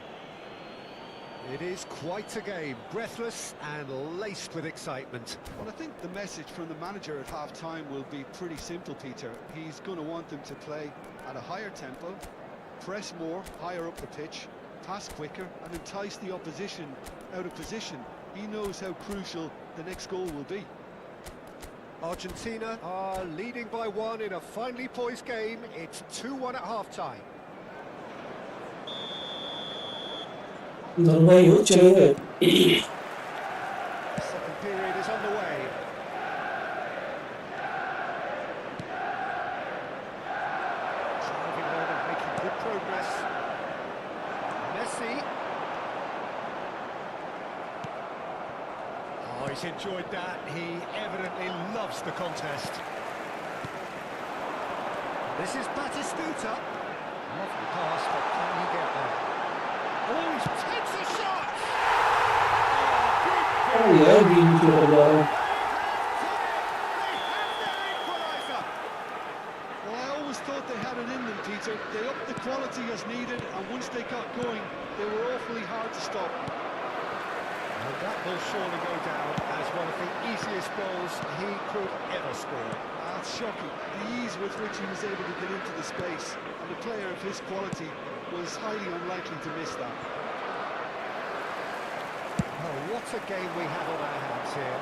It is quite a game, breathless and laced with excitement. Well, I think the message from the manager at half-time will be pretty simple, Peter. He's going to want them to play at a higher tempo, press more, higher up the pitch, pass quicker and entice the opposition out of position. He knows how crucial the next goal will be. Argentina are leading by 1 in a finely poised game. It's 2-1 at half-time. दोनों भाई हो चलेंगे Second period is underway. He's enjoyed that. He evidently loves the contest. This is Batistuta. Lovely pass, but can he get there? Oh, he takes a shot! Oh yeah, green की तरफ जा रहा है. Well, I always thought they had it in them, Peter. They upped the quality as needed, and once they got going, they were awfully hard to stop. And that will surely go down as one of the easiest goals he could ever score. That's shocking. The ease with which he was able to get into the space, and a player of his quality was highly unlikely to miss that. Oh, what a game we have on our hands here.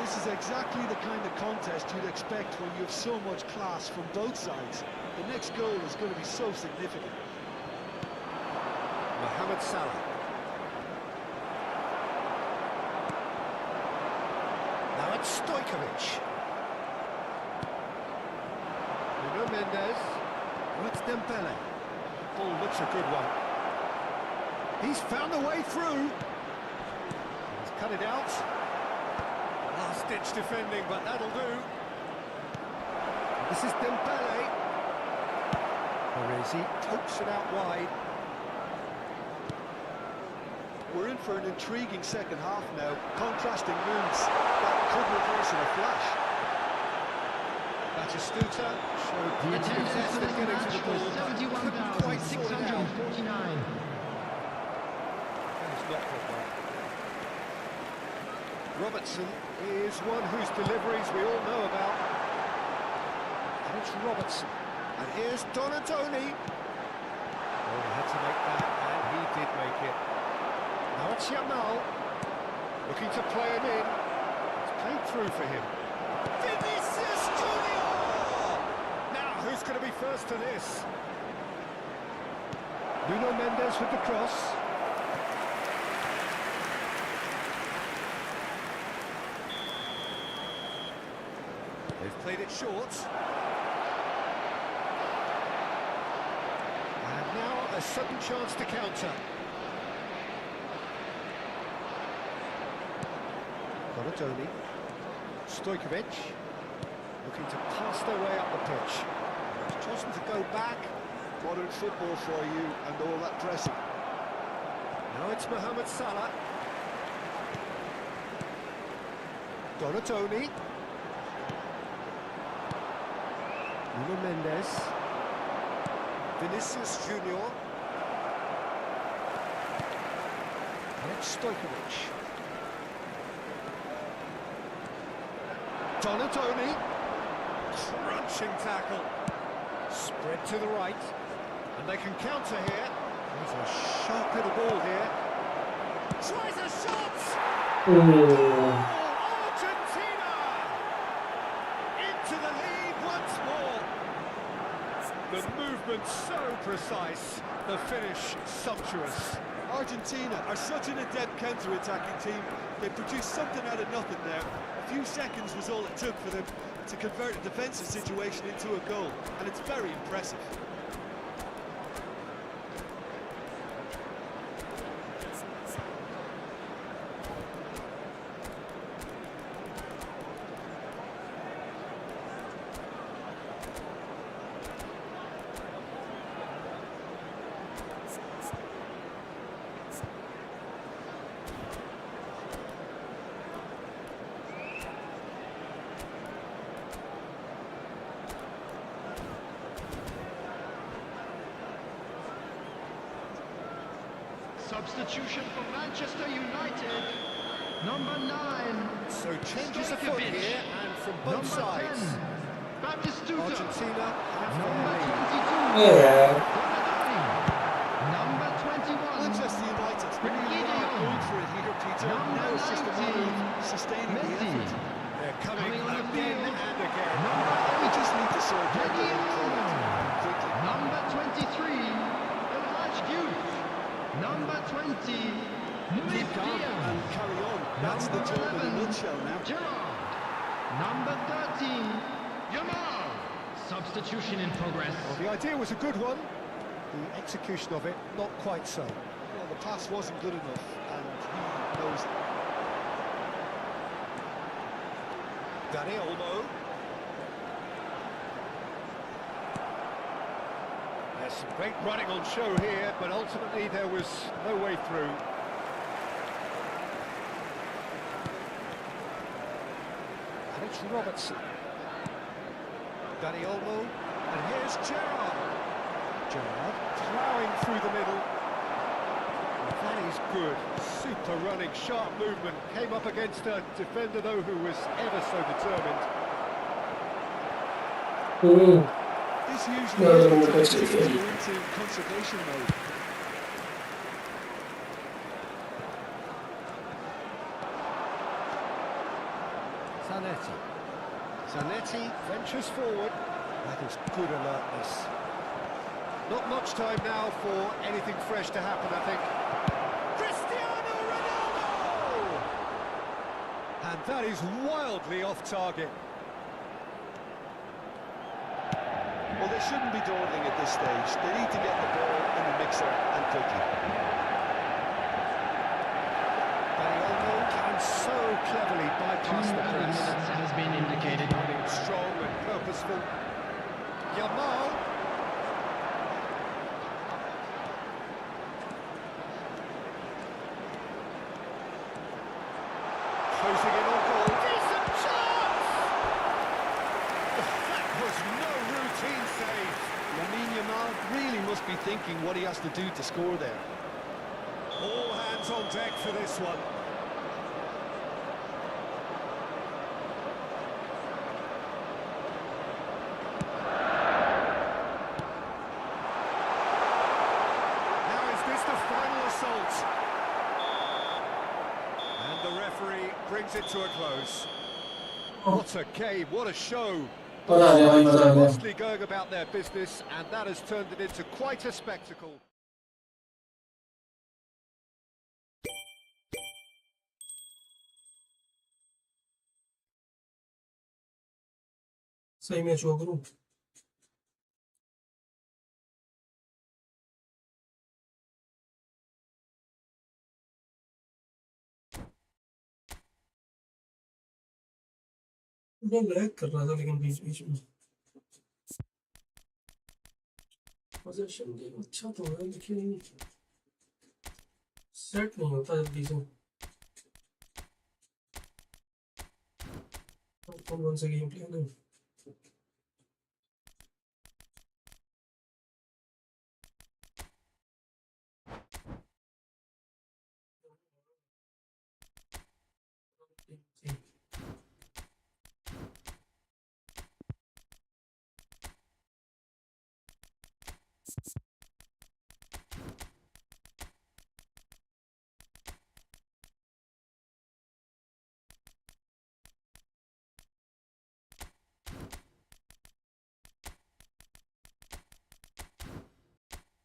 This is exactly the kind of contest you'd expect when you have so much class from both sides. The next goal is going to be so significant. Mohamed Salah. Now it's Stojkovic. Nuno Mendes. Well, it's Dembele. Ball looks a good one. He's found a way through. He's cut it out. Last-ditch defending, but that'll do. This is Dembele. Parisi pokes it out wide. We're in for an intriguing second half now. Contrasting moves that could reverse in a flash. Batistuta showed The good attendance success for in this getting to match the was ball, but couldn't quite sort it out. 71,649. That is not good work. Robertson is one whose deliveries we all know about. And it's Robertson. And here's Donadoni. Oh, he had to make that, and he did make it. Now it's Yamal. Looking to play him in. It's played through for him. Vinicius Junior! Now, who's going to be first to this? Nuno Mendes with the cross. They've played it short. And now a sudden chance to counter. Donadoni. Stojkovic. Looking to pass their way up the pitch. It's chosen to go back. Modern football for you and all that pressing. Now it's Mohamed Salah. Donadoni. Nuno Mendes. Vinicius Junior. And it's Stojkovic. Donadoni. Crunching tackle. Spread to the right. And they can counter here. There's a sharp little ball here. Tries a shot! Oh. Argentina! Into the lead once more. The movement so precise, the finish sumptuous. Argentina are such an adept counter-attacking team. They produced something out of nothing there. A few seconds was all it took for them to convert a defensive situation into a goal, and it's very impressive. Substitution for Manchester United. Number 9. So changes afoot Stojkovic. here, and from both Number sides. 10. Batistuta. Argentina have Number their lead. 22. Yeah. Donadoni. Number 21. Manchester United really are going for it here, Peter. Number Now it's just a matter 19. of sustaining the Messi. effort. They're coming Coming on the again field. and again. Number We 8. just need to sort out the end product quickly. Number 23. Elhaj Diouf. Number 20. Luis Keep calm Diaz. and carry on. That's the Number job in a 11. nutshell now. Gerrard. Number 13. Yamal. Substitution in progress. Well, the idea was a good one. The execution of it, not quite so. Well, the pass wasn't good enough, and he knows it. Danny Olmo. There's some great running on show here, but ultimately there was no way through. And it's Robertson. Danny Olmo. And here's Gerrard. Gerrard ploughing through the middle. And that is good. Super running, sharp movement. Came up against a defender, though, who was ever so determined. This usually takes you into conservation mode. Zanetti ventures forward. That is good alertness. Not much time now for anything fresh to happen, I think. Cristiano Ronaldo! And that is wildly off target. Well, they shouldn't be dawdling at this stage. They need to get the ball in the mixer and quickly. Danny Olmo can so cleverly bypass the press. Has been indicated. Running strong and purposeful. Yamal. Closing in on goal. Decent chance! That was no routine save. Lamine Yamal really must be thinking what he has to do to score there. All hands on deck for this one. Now is this the final assault? And the referee brings it to a close. What a game, what a show. मजा आ गया भाई, मजा आ गया. Mostly going about their business, and that has turned it into quite a spectacle. सही match हुआ करूं. मैं lag कर रहा था लेकिन बीच बीच में पोजीशन गेम अच्छा तो है लेकिन सेट नहीं होता जल्दी से. कौन सा गेम प्लान है?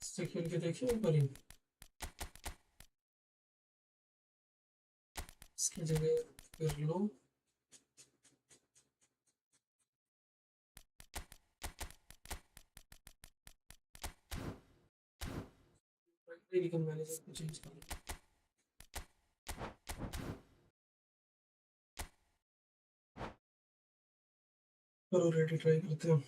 इससे खेल के देखिए एक बारी. इसकी जगह कर लो. लेकिन मैंने सब कुछ चेंज कर लिया. चलो रेडी ट्राई करते हैं.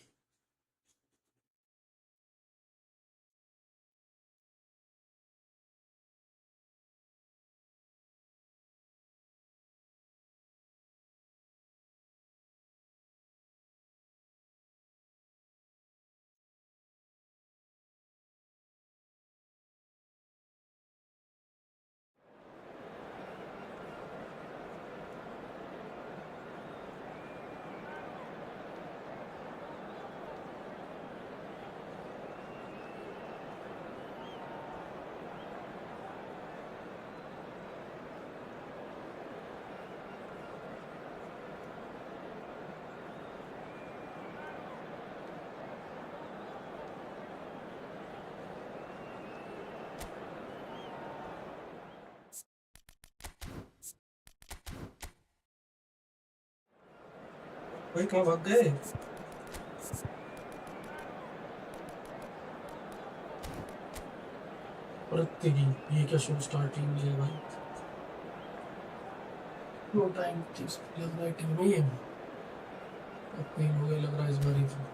भाई कहाँ भाग गए? ये क्या शो स्टार्टिंग है भाई? नो टाइम लग रहा है टीम में. अब पेन हो गया लग रहा है इस बारी तो।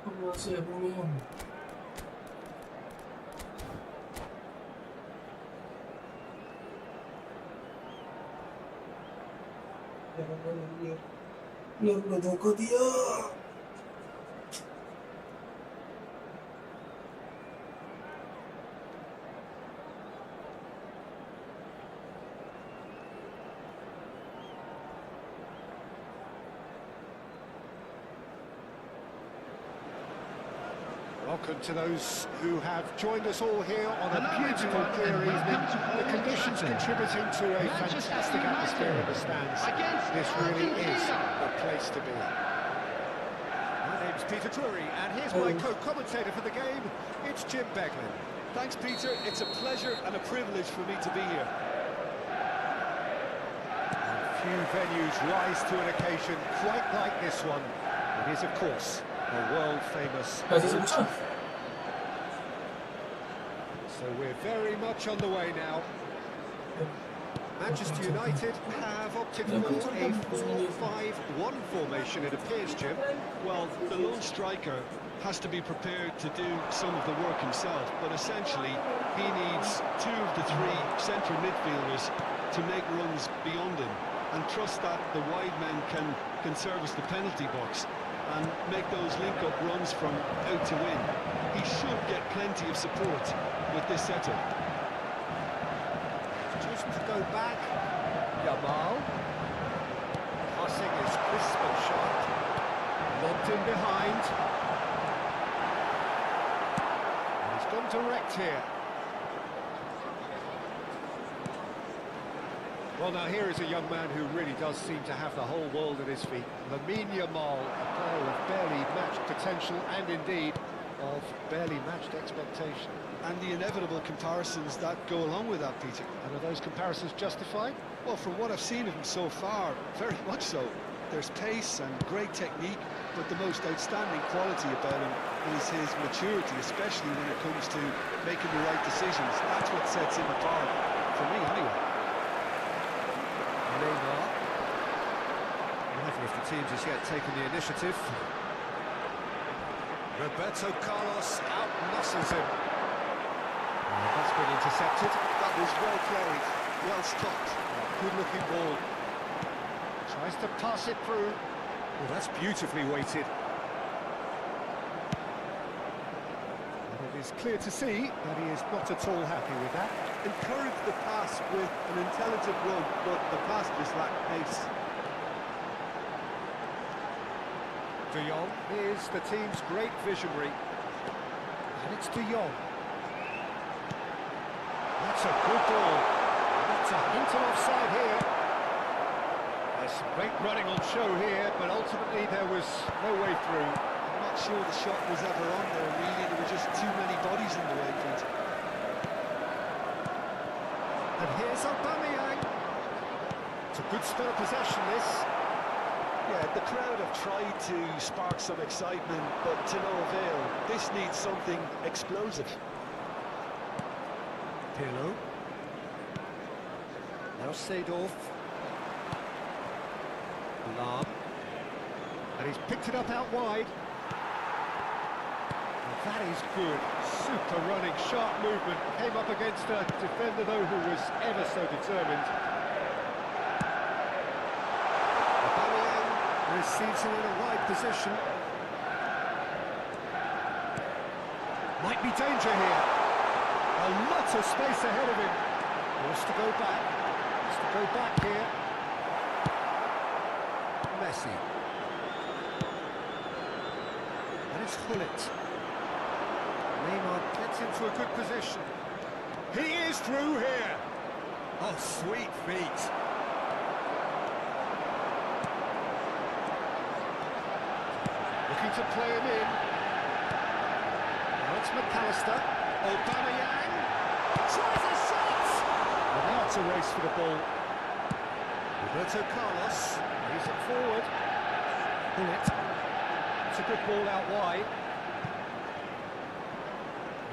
Vamos a hacer reunión. लोग ने धोखा दिया। Welcome to those who have joined us all here on a beautiful clear evening. The conditions contributing to a fantastic atmosphere in the stands. This really is the place to be. My name's Peter Drury, and here's my co-commentator for the game. It's Jim Beglin. Thanks, Peter. It's a pleasure and a privilege for me to be here. Few venues rise to an occasion quite like this one. It is, of course, the world-famous. So we're very much on the way now. Manchester United have opted for a 4-5-1 formation, it appears, Jim. Well, the lone striker has to be prepared to do some of the work himself, but essentially he needs two of the three central midfielders to make runs beyond him and trust that the wide men can service the penalty box and make those link-up runs from out to in. He should get plenty of support with this setup. Just to go back, Yamal. Passing is crisp and sharp. Lobbed in behind. And he's gone direct here. Well, now here is a young man who really does seem to have the whole world at his feet. Lamine Yamal, a player of barely matched potential and indeed of barely matched expectation. And the inevitable comparisons that go along with that, Peter. And are those comparisons justified? Well, from what I've seen of him so far, very much so. There's pace and great technique, but the most outstanding quality about him is his maturity, especially when it comes to making the right decisions. That's what sets him apart, for me anyway. Neymar. Neither of the teams has yet taken the initiative. Roberto Carlos out-muscles him. That's been intercepted. That was well played, well stopped. Good-looking ball. Tries to pass it through. Well, that's beautifully weighted. And it is clear to see that he is not at all happy with that. Encouraged the pass with an intelligent run, but the pass just lacked pace. De Jong is the team's great visionary. And it's De Jong. That's a good ball. That's a hint of offside here. There's some great running on show here, but ultimately there was no way through. I'm not sure the shot was ever on there, really. There were just too many bodies in the way, Pete. And here's Aubameyang. It's a good spell of possession, this. Yeah, the crowd have tried to spark some excitement, but to no avail. This needs something explosive. Pirlo. Now Seedorf. Lam. And he's picked it up out wide. And That is good. Super running, sharp movement. Came up against a defender, though, who was ever so determined. Aubameyang receives him in a wide position. Might be danger here. A lot of space ahead of him. Wants to go back. Wants to go back here. Messi. And it's Hullet. Neymar gets into a good position. He is through here. Oh, sweet feet. Looking to play him in. Now it's McAllister. Aubameyang tries a shot. And now it's a race for the ball. Roberto Carlos moves it forward. Hullet. It's a good ball out wide.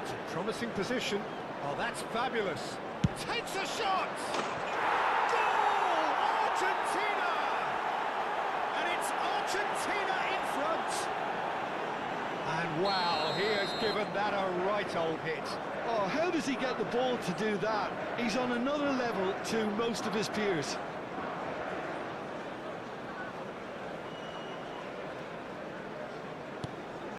It's a promising position. Oh, that's fabulous. Takes a shot! Goal! Argentina! And it's Argentina in front! And wow, he has given that a right old hit. Oh, how does he get the ball to do that? He's on another level to most of his peers.